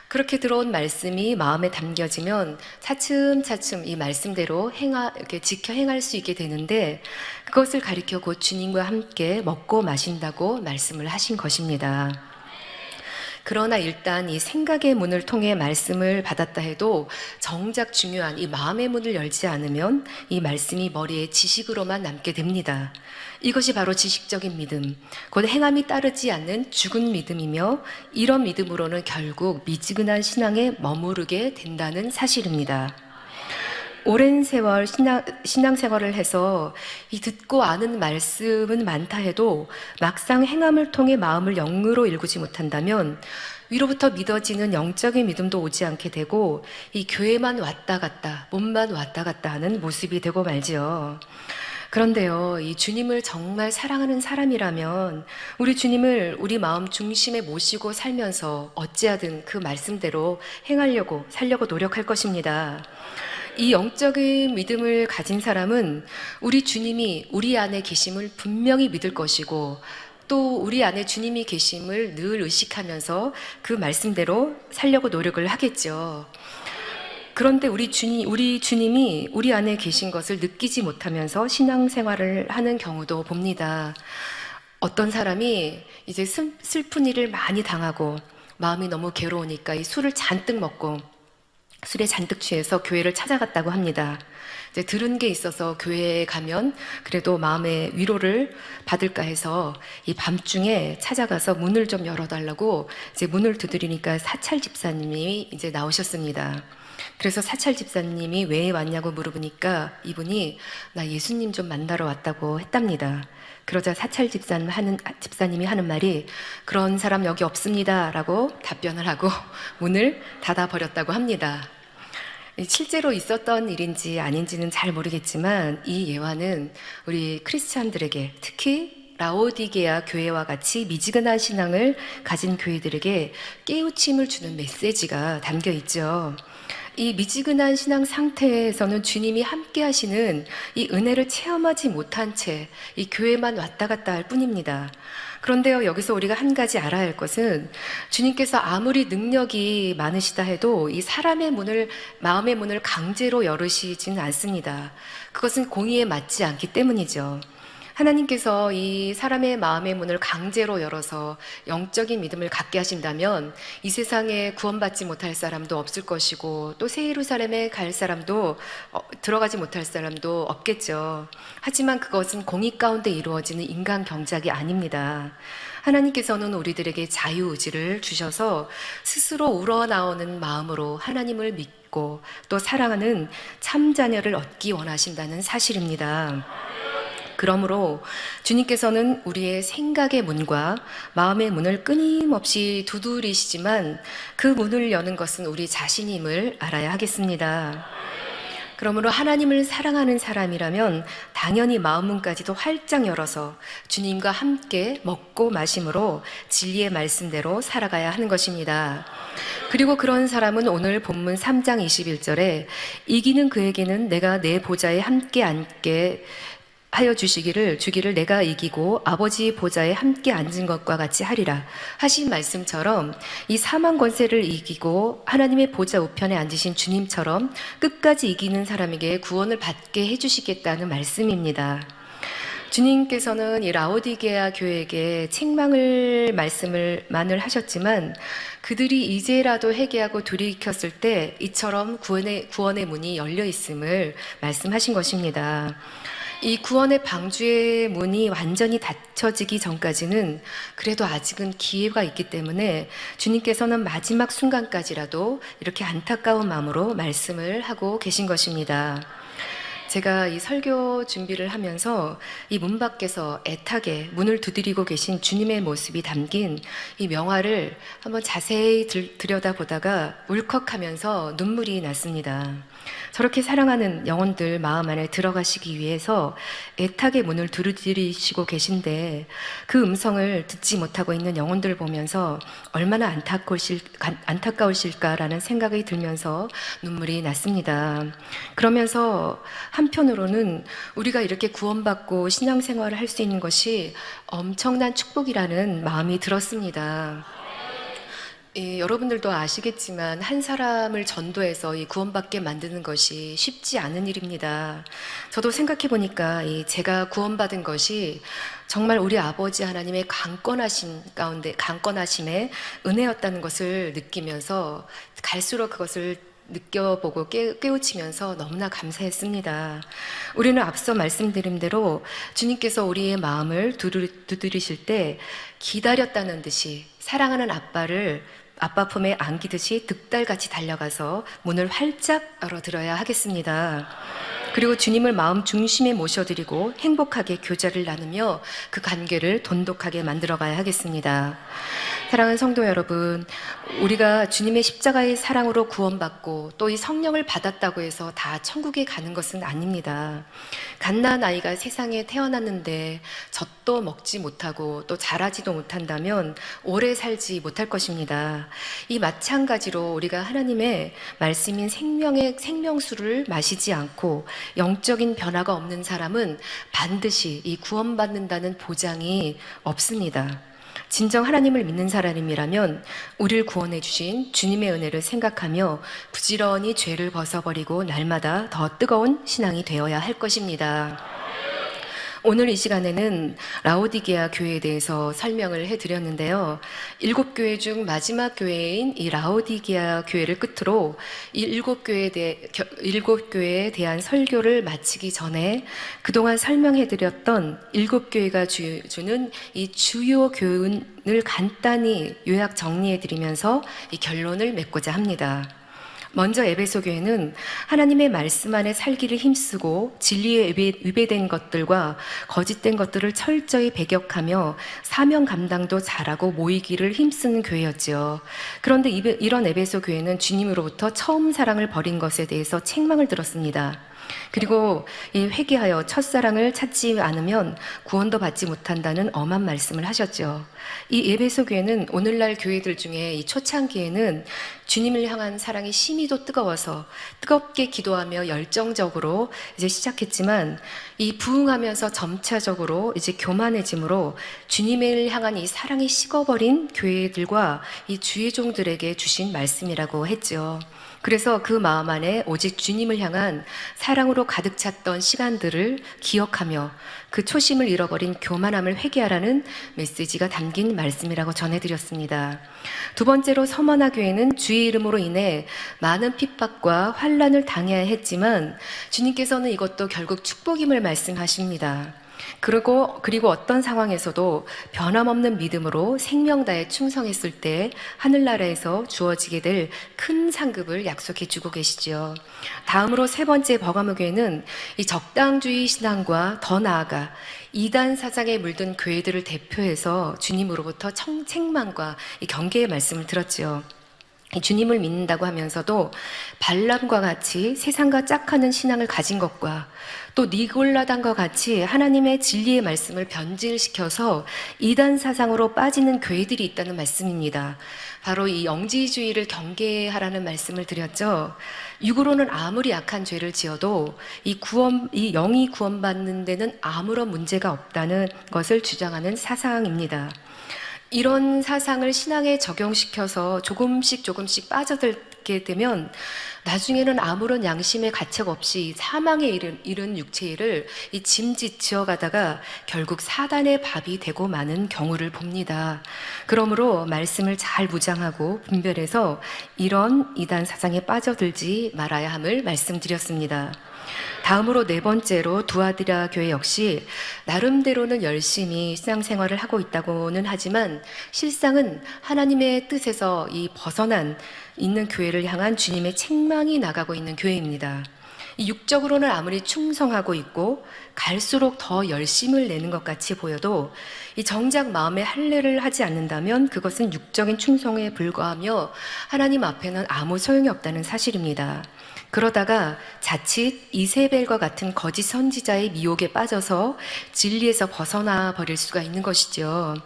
그렇게 들어온 말씀이 마음에 담겨지면 차츰차츰 이 말씀대로 이렇게 지켜 행할 수 있게 되는데, 그것을 가리켜 곧 주님과 함께 먹고 마신다고 말씀을 하신 것입니다. 그러나 일단 이 생각의 문을 통해 말씀을 받았다 해도 정작 중요한 이 마음의 문을 열지 않으면 이 말씀이 머리에 지식으로만 남게 됩니다. 이것이 바로 지식적인 믿음, 곧 행함이 따르지 않는 죽은 믿음이며, 이런 믿음으로는 결국 미지근한 신앙에 머무르게 된다는 사실입니다. 오랜 세월 신앙생활을 해서 이 듣고 아는 말씀은 많다 해도 막상 행함을 통해 마음을 영으로 일구지 못한다면 위로부터 믿어지는 영적인 믿음도 오지 않게 되고 이 교회만 왔다 갔다, 몸만 왔다 갔다 하는 모습이 되고 말지요. 그런데요, 이 주님을 정말 사랑하는 사람이라면 우리 주님을 우리 마음 중심에 모시고 살면서 어찌하든 그 말씀대로 행하려고 살려고 노력할 것입니다. 이 영적인 믿음을 가진 사람은 우리 주님이 우리 안에 계심을 분명히 믿을 것이고, 또 우리 안에 주님이 계심을 늘 의식하면서 그 말씀대로 살려고 노력을 하겠죠. 그런데 우리 주님이 우리 안에 계신 것을 느끼지 못하면서 신앙생활을 하는 경우도 봅니다. 어떤 사람이 이제 슬픈 일을 많이 당하고 마음이 너무 괴로우니까 이 술을 잔뜩 먹고 술에 잔뜩 취해서 교회를 찾아갔다고 합니다. 이제 들은 게 있어서 교회에 가면 그래도 마음의 위로를 받을까 해서 이 밤중에 찾아가서 문을 좀 열어달라고 이제 문을 두드리니까 사찰 집사님이 이제 나오셨습니다. 그래서 사찰 집사님이 왜 왔냐고 물어보니까 이분이 나 예수님 좀 만나러 왔다고 했답니다. 그러자 사찰 집사님이 하는 말이 그런 사람 여기 없습니다 라고 답변을 하고 문을 닫아버렸다고 합니다. 실제로 있었던 일인지 아닌지는 잘 모르겠지만 이 예화는 우리 크리스찬들에게, 특히 라오디게아 교회와 같이 미지근한 신앙을 가진 교회들에게 깨우침을 주는 메시지가 담겨 있죠. 이 미지근한 신앙 상태에서는 주님이 함께 하시는 이 은혜를 체험하지 못한 채 이 교회만 왔다 갔다 할 뿐입니다. 그런데요, 여기서 우리가 한 가지 알아야 할 것은 주님께서 아무리 능력이 많으시다 해도 이 사람의 문을, 마음의 문을 강제로 열으시지는 않습니다. 그것은 공의에 맞지 않기 때문이죠. 하나님께서 이 사람의 마음의 문을 강제로 열어서 영적인 믿음을 갖게 하신다면 이 세상에 구원받지 못할 사람도 없을 것이고 또 새 예루살렘에 갈 사람도 들어가지 못할 사람도 없겠죠. 하지만 그것은 공의 가운데 이루어지는 인간 경작이 아닙니다. 하나님께서는 우리들에게 자유의지를 주셔서 스스로 우러나오는 마음으로 하나님을 믿고 또 사랑하는 참 자녀를 얻기 원하신다는 사실입니다. 그러므로 주님께서는 우리의 생각의 문과 마음의 문을 끊임없이 두드리시지만 그 문을 여는 것은 우리 자신임을 알아야 하겠습니다. 그러므로 하나님을 사랑하는 사람이라면 당연히 마음문까지도 활짝 열어서 주님과 함께 먹고 마심으로 진리의 말씀대로 살아가야 하는 것입니다. 그리고 그런 사람은 오늘 본문 3장 21절에 이기는 그에게는 내가 내 보좌에 함께 앉게 하여 주기를 내가 이기고 아버지 보좌에 함께 앉은 것과 같이 하리라 하신 말씀처럼 이 사망 권세를 이기고 하나님의 보좌 우편에 앉으신 주님처럼 끝까지 이기는 사람에게 구원을 받게 해주시겠다는 말씀입니다. 주님께서는 이 라오디게아 교회에게 책망을 말씀을 하셨지만 그들이 이제라도 회개하고 돌이켰을 때 이처럼 구원의 문이 열려 있음을 말씀하신 것입니다. 이 구원의 방주의 문이 완전히 닫혀지기 전까지는 그래도 아직은 기회가 있기 때문에 주님께서는 마지막 순간까지라도 이렇게 안타까운 마음으로 말씀을 하고 계신 것입니다. 제가 이 설교 준비를 하면서 이 문 밖에서 애타게 문을 두드리고 계신 주님의 모습이 담긴 이 명화를 한번 자세히 들여다보다가 울컥하면서 눈물이 났습니다. 저렇게 사랑하는 영혼들 마음 안에 들어가시기 위해서 애타게 문을 두드리시고 계신데 그 음성을 듣지 못하고 있는 영혼들을 보면서 얼마나 안타까우실까라는 생각이 들면서 눈물이 났습니다. 그러면서 한편으로는 우리가 이렇게 구원받고 신앙생활을 할 수 있는 것이 엄청난 축복이라는 마음이 들었습니다. 여러분들도 아시겠지만 한 사람을 전도해서 구원받게 만드는 것이 쉽지 않은 일입니다. 저도 생각해 보니까 제가 구원받은 것이 정말 우리 아버지 하나님의 강권하심의 은혜였다는 것을 느끼면서 갈수록 그것을 느껴보고 깨우치면서 너무나 감사했습니다. 우리는 앞서 말씀드린 대로 주님께서 우리의 마음을 두드리실 때 기다렸다는 듯이 사랑하는 아빠 품에 안기듯이 득달같이 달려가서 문을 활짝 열어드려야 하겠습니다. 그리고 주님을 마음 중심에 모셔드리고 행복하게 교제를 나누며 그 관계를 돈독하게 만들어가야 하겠습니다. 사랑하는 성도 여러분, 우리가 주님의 십자가의 사랑으로 구원받고 또 이 성령을 받았다고 해서 다 천국에 가는 것은 아닙니다. 갓난 아이가 세상에 태어났는데 젖도 먹지 못하고 또 자라지도 못한다면 오래 살지 못할 것입니다. 이 마찬가지로 우리가 하나님의 말씀인 생명의 생명수를 마시지 않고 영적인 변화가 없는 사람은 반드시 이 구원받는다는 보장이 없습니다. 진정 하나님을 믿는 사람이라면 우리를 구원해 주신 주님의 은혜를 생각하며 부지런히 죄를 벗어버리고 날마다 더 뜨거운 신앙이 되어야 할 것입니다. 오늘 이 시간에는 라오디게아 교회에 대해서 설명을 해드렸는데요. 7교회 중 마지막 교회인 이 라오디게아 교회를 끝으로 이 7교회에 대한 설교를 마치기 전에 그동안 설명해드렸던 7교회가 주는 이 주요 교훈을 간단히 요약 정리해드리면서 이 결론을 맺고자 합니다. 먼저 에베소 교회는 하나님의 말씀 안에 살기를 힘쓰고 진리에 위배된 것들과 거짓된 것들을 철저히 배격하며 사명 감당도 잘하고 모이기를 힘쓰는 교회였지요. 그런데 이런 에베소 교회는 주님으로부터 처음 사랑을 버린 것에 대해서 책망을 들었습니다. 그리고 이 회개하여 첫사랑을 찾지 않으면 구원도 받지 못한다는 엄한 말씀을 하셨죠. 이 에베소 교회는 오늘날 교회들 중에 이 초창기에는 주님을 향한 사랑이 심히도 뜨거워서 뜨겁게 기도하며 열정적으로 이제 시작했지만 이 부흥하면서 점차적으로 이제 교만해짐으로 주님을 향한 이 사랑이 식어버린 교회들과 이 주의 종들에게 주신 말씀이라고 했죠. 그래서 그 마음 안에 오직 주님을 향한 사랑으로 가득 찼던 시간들을 기억하며 그 초심을 잃어버린 교만함을 회개하라는 메시지가 담긴 말씀이라고 전해드렸습니다. 두 번째로 서머나 교회는 주의 이름으로 인해 많은 핍박과 환난을 당해야 했지만 주님께서는 이것도 결국 축복임을 말씀하십니다. 그리고 어떤 상황에서도 변함없는 믿음으로 생명 다해 충성했을 때 하늘나라에서 주어지게 될 큰 상급을 약속해 주고 계시죠. 다음으로 세 번째 버가모 교회는 이 적당주의 신앙과 더 나아가 이단 사상에 물든 교회들을 대표해서 주님으로부터 책망과 이 경계의 말씀을 들었지요. 주님을 믿는다고 하면서도 발람과 같이 세상과 짝하는 신앙을 가진 것과 또 니골라단과 같이 하나님의 진리의 말씀을 변질시켜서 이단 사상으로 빠지는 교회들이 있다는 말씀입니다. 바로 이 영지주의를 경계하라는 말씀을 드렸죠. 육으로는 아무리 악한 죄를 지어도 이 영이 구원받는 데는 아무런 문제가 없다는 것을 주장하는 사상입니다. 이런 사상을 신앙에 적용시켜서 조금씩 빠져들게 되면 나중에는 아무런 양심의 가책 없이 사망에 이른 육체를 이 짐짓 지어가다가 결국 사단의 밥이 되고 마는 경우를 봅니다. 그러므로 말씀을 잘 무장하고 분별해서 이런 이단 사상에 빠져들지 말아야 함을 말씀드렸습니다. 다음으로 네 번째로 두아디라 교회 역시 나름대로는 열심히 신앙생활을 하고 있다고는 하지만 실상은 하나님의 뜻에서 이 벗어난 있는 교회를 향한 주님의 책망이 나가고 있는 교회입니다. 이 육적으로는 아무리 충성하고 있고 갈수록 더 열심을 내는 것 같이 보여도 이 정작 마음에 할례를 하지 않는다면 그것은 육적인 충성에 불과하며 하나님 앞에는 아무 소용이 없다는 사실입니다. 그러다가 자칫 이세벨과 같은 거짓 선지자의 미혹에 빠져서 진리에서 벗어나 버릴 수가 있는 것이죠.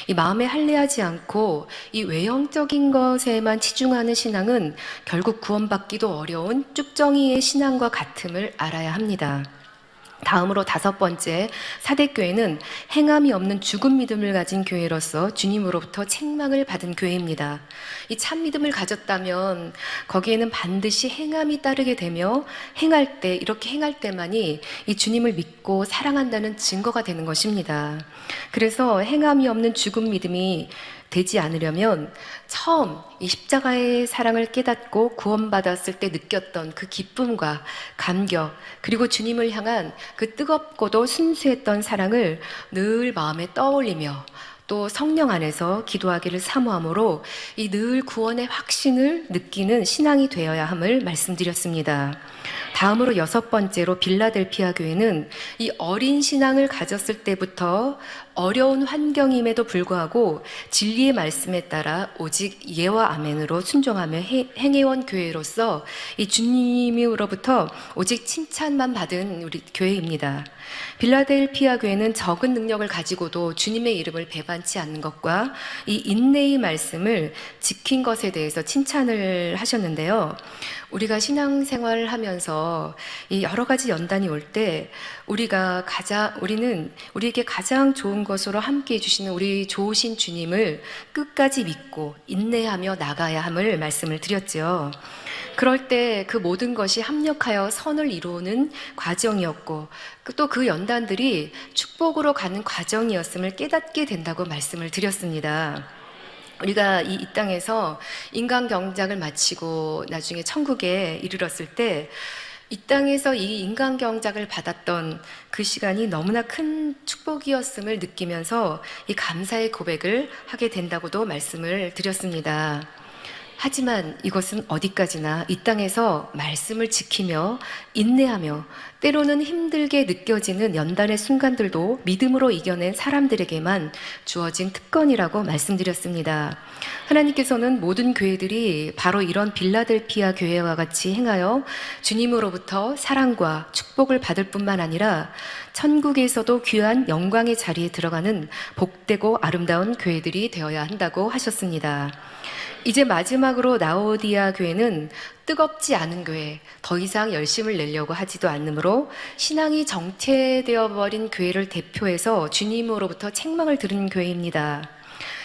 이 마음에 할례하지 않고 이 외형적인 것에만 치중하는 신앙은 결국 구원받기도 어려운 쭉정이의 신앙과 같음을 알아야 합니다. 다음으로 다섯 번째, 사대교회는 행함이 없는 죽은 믿음을 가진 교회로서 주님으로부터 책망을 받은 교회입니다. 이 참 믿음을 가졌다면 거기에는 반드시 행함이 따르게 되며 이렇게 행할 때만이 이 주님을 믿고 사랑한다는 증거가 되는 것입니다. 그래서 행함이 없는 죽은 믿음이 되지 않으려면 처음 이 십자가의 사랑을 깨닫고 구원받았을 때 느꼈던 그 기쁨과 감격, 그리고 주님을 향한 그 뜨겁고도 순수했던 사랑을 늘 마음에 떠올리며 또 성령 안에서 기도하기를 사모함으로 이 늘 구원의 확신을 느끼는 신앙이 되어야 함을 말씀드렸습니다. 다음으로 여섯 번째로 빌라델피아 교회는 이 어린 신앙을 가졌을 때부터 어려운 환경임에도 불구하고 진리의 말씀에 따라 오직 예와 아멘으로 순종하며 행해온 교회로서 이 주님으로부터 오직 칭찬만 받은 우리 교회입니다. 빌라델피아 교회는 적은 능력을 가지고도 주님의 이름을 배반치 않는 것과 이 인내의 말씀을 지킨 것에 대해서 칭찬을 하셨는데요. 우리가 신앙생활을 하면서 이 여러 가지 연단이 올 때 우리는 우리에게 가장 좋은 것으로 함께 해주시는 우리 좋으신 주님을 끝까지 믿고 인내하며 나가야 함을 말씀을 드렸죠. 그럴 때 그 모든 것이 합력하여 선을 이루는 과정이었고 또 그 연단들이 축복으로 가는 과정이었음을 깨닫게 된다고 말씀을 드렸습니다. 우리가 이 땅에서 인간 경작을 마치고 나중에 천국에 이르렀을 때 이 땅에서 이 인간 경작을 받았던 그 시간이 너무나 큰 축복이었음을 느끼면서 이 감사의 고백을 하게 된다고도 말씀을 드렸습니다. 하지만 이것은 어디까지나 이 땅에서 말씀을 지키며 인내하며 때로는 힘들게 느껴지는 연단의 순간들도 믿음으로 이겨낸 사람들에게만 주어진 특권이라고 말씀드렸습니다. 하나님께서는 모든 교회들이 바로 이런 빌라델피아 교회와 같이 행하여 주님으로부터 사랑과 축복을 받을 뿐만 아니라 천국에서도 귀한 영광의 자리에 들어가는 복되고 아름다운 교회들이 되어야 한다고 하셨습니다. 이제 마지막으로 라오디아 교회는 뜨겁지 않은 교회, 더 이상 열심을 내려고 하지도 않으므로 신앙이 정체되어 버린 교회를 대표해서 주님으로부터 책망을 들은 교회입니다.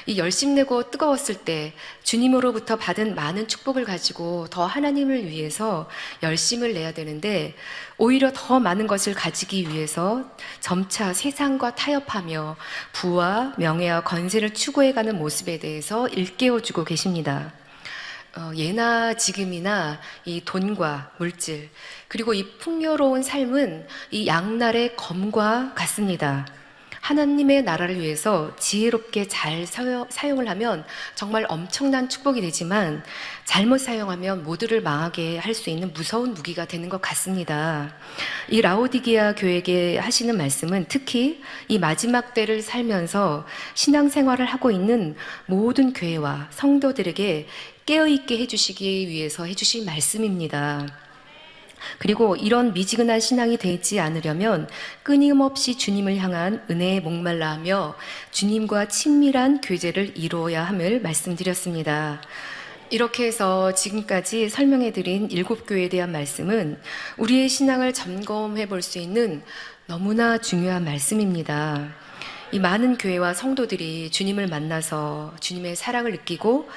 이 열심내고 뜨거웠을 때 주님으로부터 받은 많은 축복을 가지고 더 하나님을 위해서 열심을 내야 되는데 오히려 더 많은 것을 가지기 위해서 점차 세상과 타협하며 부와 명예와 권세를 추구해가는 모습에 대해서 일깨워주고 계십니다. 예나 지금이나 이 돈과 물질 그리고 이 풍요로운 삶은 이 양날의 검과 같습니다. 하나님의 나라를 위해서 지혜롭게 잘 사용을 하면 정말 엄청난 축복이 되지만 잘못 사용하면 모두를 망하게 할 수 있는 무서운 무기가 되는 것 같습니다. 이 라오디게아 교회에게 하시는 말씀은 특히 이 마지막 때를 살면서 신앙생활을 하고 있는 모든 교회와 성도들에게 깨어있게 해주시기 위해서 해주신 말씀입니다. 그리고 이런 미지근한 신앙이 되지 않으려면 끊임없이 주님을 향한 은혜에 목말라 하며 주님과 친밀한 교제를 이루어야 함을 말씀드렸습니다. 이렇게 해서 지금까지 설명해드린 7교회에 대한 말씀은 우리의 신앙을 점검해 볼 수 있는 너무나 중요한 말씀입니다. 이 많은 교회와 성도들이 주님을 만나서 주님의 사랑을 느끼고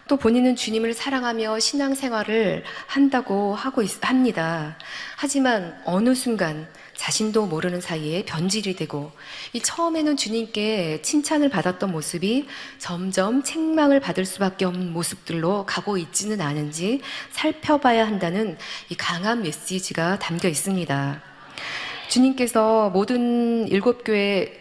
또 본인은 주님을 사랑하며 신앙생활을 한다고 합니다. 하지만 어느 순간 자신도 모르는 사이에 변질이 되고 이 처음에는 주님께 칭찬을 받았던 모습이 점점 책망을 받을 수밖에 없는 모습들로 가고 있지는 않은지 살펴봐야 한다는 이 강한 메시지가 담겨 있습니다. 주님께서 모든 7교회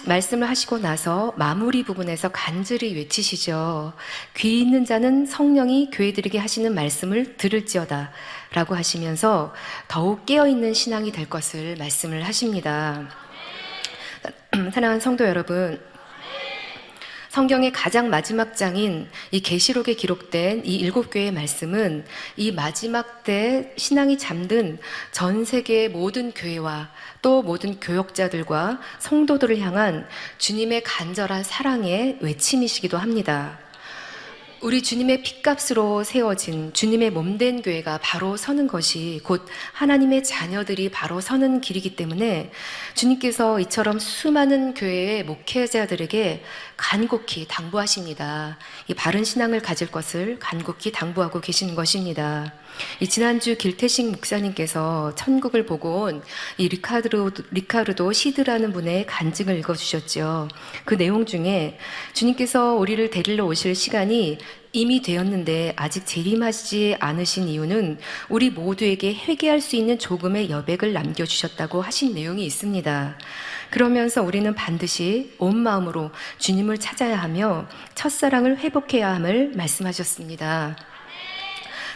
말씀을 하시고 나서 마무리 부분에서 간절히 외치시죠. 귀 있는 자는 성령이 교회들에게 하시는 말씀을 들을지어다 라고 하시면서 더욱 깨어있는 신앙이 될 것을 말씀을 하십니다. 사랑하는 성도 여러분, 성경의 가장 마지막 장인 이 계시록에 기록된 이 7교회의 말씀은 이 마지막 때 신앙이 잠든 전 세계의 모든 교회와 또 모든 교역자들과 성도들을 향한 주님의 간절한 사랑의 외침이시기도 합니다. 우리 주님의 핏값으로 세워진 주님의 몸된 교회가 바로 서는 것이 곧 하나님의 자녀들이 바로 서는 길이기 때문에 주님께서 이처럼 수많은 교회의 목회자들에게 간곡히 당부하십니다. 이 바른 신앙을 가질 것을 간곡히 당부하고 계시는 것입니다. 이 지난주 길태식 목사님께서 천국을 보고 온 이 리카르도 시드라는 분의 간증을 읽어주셨죠. 그 내용 중에 주님께서 우리를 데리러 오실 시간이 이미 되었는데 아직 재림하시지 않으신 이유는 우리 모두에게 회개할 수 있는 조금의 여백을 남겨주셨다고 하신 내용이 있습니다. 그러면서 우리는 반드시 온 마음으로 주님을 찾아야 하며 첫사랑을 회복해야 함을 말씀하셨습니다.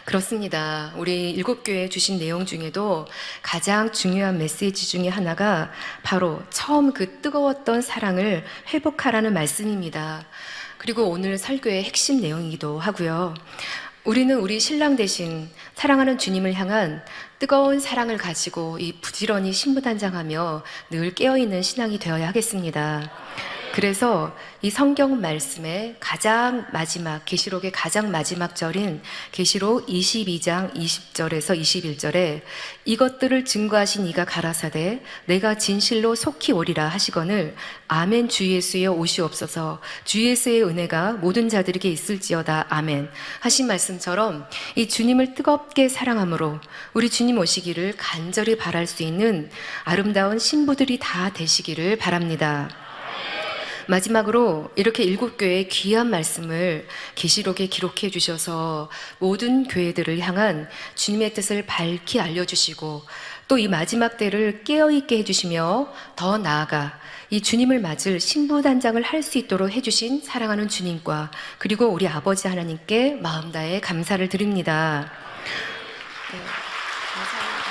그렇습니다. 우리 7교회 주신 내용 중에도 가장 중요한 메시지 중에 하나가 바로 처음 그 뜨거웠던 사랑을 회복하라는 말씀입니다. 그리고 오늘 설교의 핵심 내용이기도 하고요. 우리는 우리 신랑 대신 사랑하는 주님을 향한 뜨거운 사랑을 가지고 이 부지런히 신부단장하며 늘 깨어있는 신앙이 되어야 하겠습니다. 그래서 이 성경 말씀의 가장 마지막, 계시록의 가장 마지막 절인 계시록 22장 20절에서 21절에 이것들을 증거하신 이가 가라사대 내가 진실로 속히 오리라 하시거늘 아멘 주 예수여 오시옵소서 주 예수의 은혜가 모든 자들에게 있을지어다 아멘 하신 말씀처럼 이 주님을 뜨겁게 사랑함으로 우리 주님 오시기를 간절히 바랄 수 있는 아름다운 신부들이 다 되시기를 바랍니다. 마지막으로 이렇게 7교회의 귀한 말씀을 계시록에 기록해 주셔서 모든 교회들을 향한 주님의 뜻을 밝히 알려주시고 또 이 마지막 때를 깨어있게 해주시며 더 나아가 이 주님을 맞을 신부단장을 할 수 있도록 해주신 사랑하는 주님과 그리고 우리 아버지 하나님께 마음 다해 감사를 드립니다. 네, 감사합니다.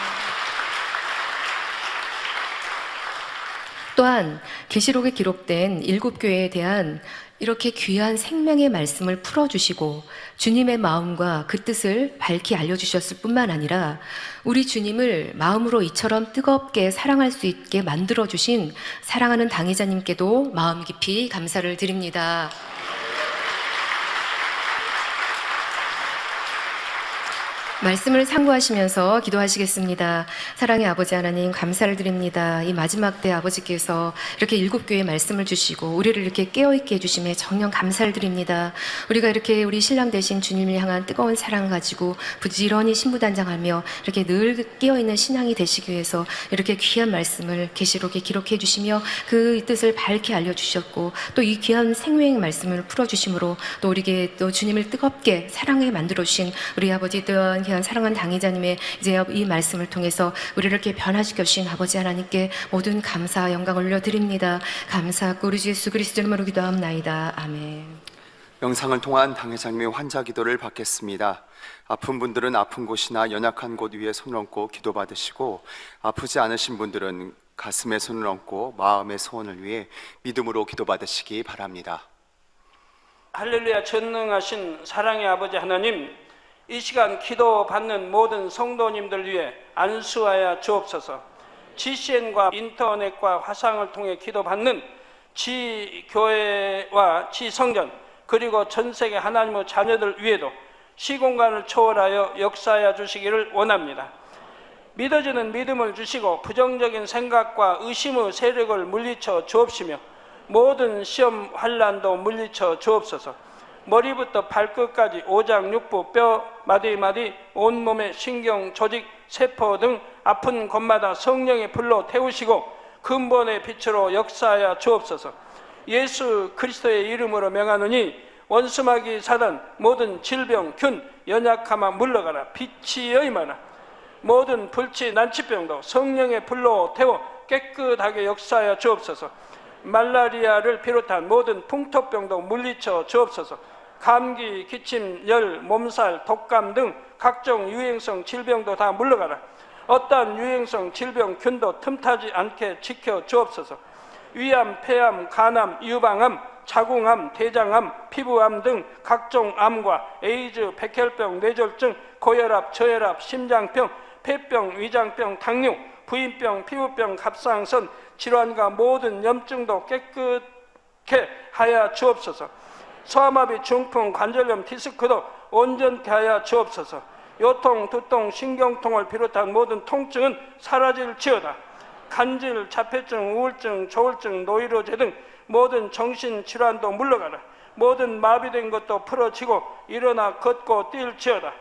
또한 계시록에 기록된 7교회에 대한 이렇게 귀한 생명의 말씀을 풀어주시고 주님의 마음과 그 뜻을 밝히 알려주셨을 뿐만 아니라 우리 주님을 마음으로 이처럼 뜨겁게 사랑할 수 있게 만들어주신 사랑하는 당회자님께도 마음 깊이 감사를 드립니다. 말씀을 참고하시면서 기도하시겠습니다. 사랑의 아버지 하나님 감사를 드립니다. 이 마지막 때 아버지께서 이렇게 7교회 말씀을 주시고 우리를 이렇게 깨어있게 해주심에 정녕 감사를 드립니다. 우리가 이렇게 우리 신랑 되신 주님을 향한 뜨거운 사랑을 가지고 부지런히 신부단장하며 이렇게 늘 깨어있는 신앙이 되시기 위해서 이렇게 귀한 말씀을 계시록에 기록해 주시며 그 뜻을 밝게 알려주셨고 또 이 귀한 생명의 말씀을 풀어주심으로 또 우리에게 또 주님을 뜨겁게 사랑에 만들어주신 우리 아버지 또한 귀한 사랑하는 당회자님의 이제 이 말씀을 통해서 우리를 이렇게 변화시켜 주신 아버지 하나님께 모든 감사 영광을 올려드립니다. 감사하고 우리 주 예수 그리스도 이름으로 기도하옵나이다. 아멘. 영상을 통한 당회장님의 환자 기도를 받겠습니다. 아픈 분들은 아픈 곳이나 연약한 곳 위에 손을 얹고 기도받으시고 아프지 않으신 분들은 가슴에 손을 얹고 마음의 소원을 위해 믿음으로 기도받으시기 바랍니다. 할렐루야. 전능하신 사랑의 아버지 하나님, 이 시간 기도받는 모든 성도님들 위해 안수하여 주옵소서. GCN과 인터넷과 화상을 통해 기도받는 지교회와 지성전 그리고 전세계 하나님의 자녀들 위에도 시공간을 초월하여 역사하여 주시기를 원합니다. 믿어지는 믿음을 주시고 부정적인 생각과 의심의 세력을 물리쳐 주옵시며 모든 시험 환난도 물리쳐 주옵소서. 머리부터 발끝까지 오장육부, 뼈, 마디마디, 온몸의 신경, 조직, 세포 등 아픈 곳마다 성령의 불로 태우시고 근본의 빛으로 역사하여 주옵소서. 예수 그리스도의 이름으로 명하노니 원수마귀 사단 모든 질병, 균, 연약함아 물러가라. 빛이 여임하라. 모든 불치, 난치병도 성령의 불로 태워 깨끗하게 역사하여 주옵소서. 말라리아를 비롯한 모든 풍토병도 물리쳐 주옵소서. 감기, 기침, 열, 몸살, 독감 등 각종 유행성 질병도 다 물러가라. 어떠한 유행성 질병, 균도 틈타지 않게 지켜 주옵소서. 위암, 폐암, 간암, 유방암, 자궁암, 대장암, 피부암 등 각종 암과 에이즈, 백혈병, 뇌졸중, 고혈압, 저혈압, 심장병, 폐병, 위장병, 당뇨, 부인병, 피부병, 갑상선 질환과 모든 염증도 깨끗게 하여 주옵소서. 소아마비, 중풍, 관절염, 디스크도 온전케 하여 주옵소서. 요통, 두통, 신경통을 비롯한 모든 통증은 사라질지어다. 간질, 자폐증, 우울증, 조울증, 노이로제 등 모든 정신질환도 물러가라. 모든 마비된 것도 풀어지고 일어나 걷고 뛸지어다.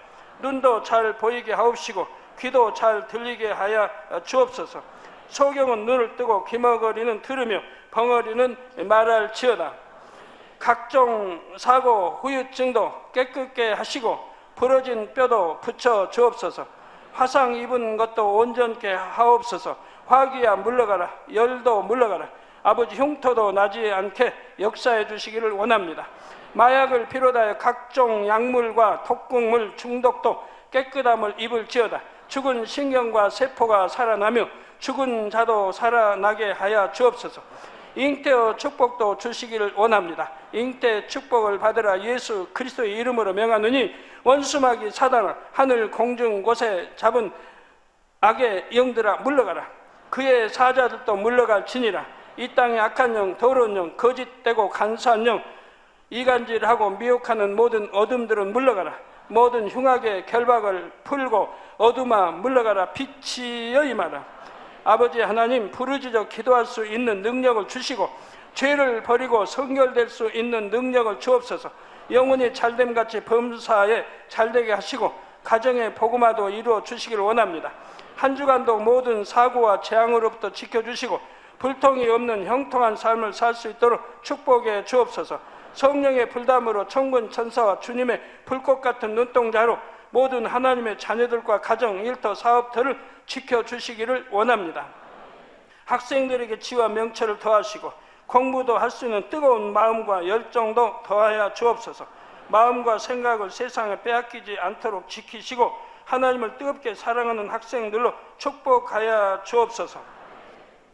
눈도 잘 보이게 하옵시고 귀도 잘 들리게 하여 주옵소서. 소경은 눈을 뜨고 귀머거리는 들으며 벙어리는 말할지어다. 각종 사고, 후유증도 깨끗게 하시고 부러진 뼈도 붙여 주옵소서. 화상 입은 것도 온전케 하옵소서. 화기야 물러가라. 열도 물러가라. 아버지 흉터도 나지 않게 역사해 주시기를 원합니다. 마약을 비롯하여 각종 약물과 독극물 중독도 깨끗함을 입을지어다. 죽은 신경과 세포가 살아나며 죽은 자도 살아나게 하여 주옵소서. 잉태의 축복도 주시기를 원합니다. 잉태 축복을 받으라. 예수 그리스도의 이름으로 명하노니 원수마귀 사단아 하늘 공중 곳에 잡은 악의 영들아 물러가라. 그의 사자들도 물러갈지니라. 이 땅의 악한 영, 더러운 영, 거짓되고 간사한 영, 이간질하고 미혹하는 모든 어둠들은 물러가라. 모든 흉악의 결박을 풀고 어둠아 물러가라. 빛이 여임하라. 아버지 하나님, 부르짖어 기도할 수 있는 능력을 주시고 죄를 버리고 성결될 수 있는 능력을 주옵소서. 영혼이 잘됨같이 범사에 잘되게 하시고 가정의 복음화도 이루어 주시기를 원합니다. 한 주간도 모든 사고와 재앙으로부터 지켜주시고 불통이 없는 형통한 삶을 살 수 있도록 축복해 주옵소서. 성령의 불담으로 천군 천사와 주님의 불꽃 같은 눈동자로 모든 하나님의 자녀들과 가정, 일터, 사업터를 지켜주시기를 원합니다. 학생들에게 지와 명철을 더하시고 공부도 할 수 있는 뜨거운 마음과 열정도 더하여 주옵소서. 마음과 생각을 세상에 빼앗기지 않도록 지키시고 하나님을 뜨겁게 사랑하는 학생들로 축복하여 주옵소서.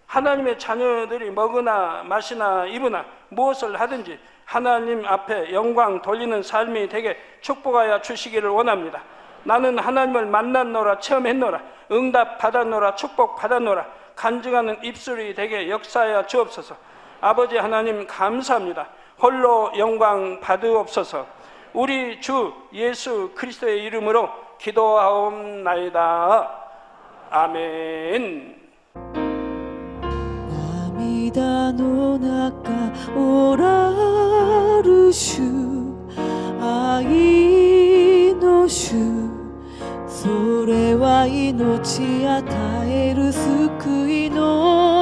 하나님의 자녀들이 먹으나 마시나 입으나 무엇을 하든지 하나님 앞에 영광 돌리는 삶이 되게 축복하여 주시기를 원합니다. 나는 하나님을 만났노라, 체험했노라, 응답 받았노라, 축복 받았노라, 간증하는 입술이 되게 역사하여 주옵소서. 아버지 하나님 감사합니다. 홀로 영광 받으옵소서. 우리 주 예수 그리스도의 이름으로 기도하옵나이다. 아멘. 涙の中おらる主、愛の主、それは命与える救いの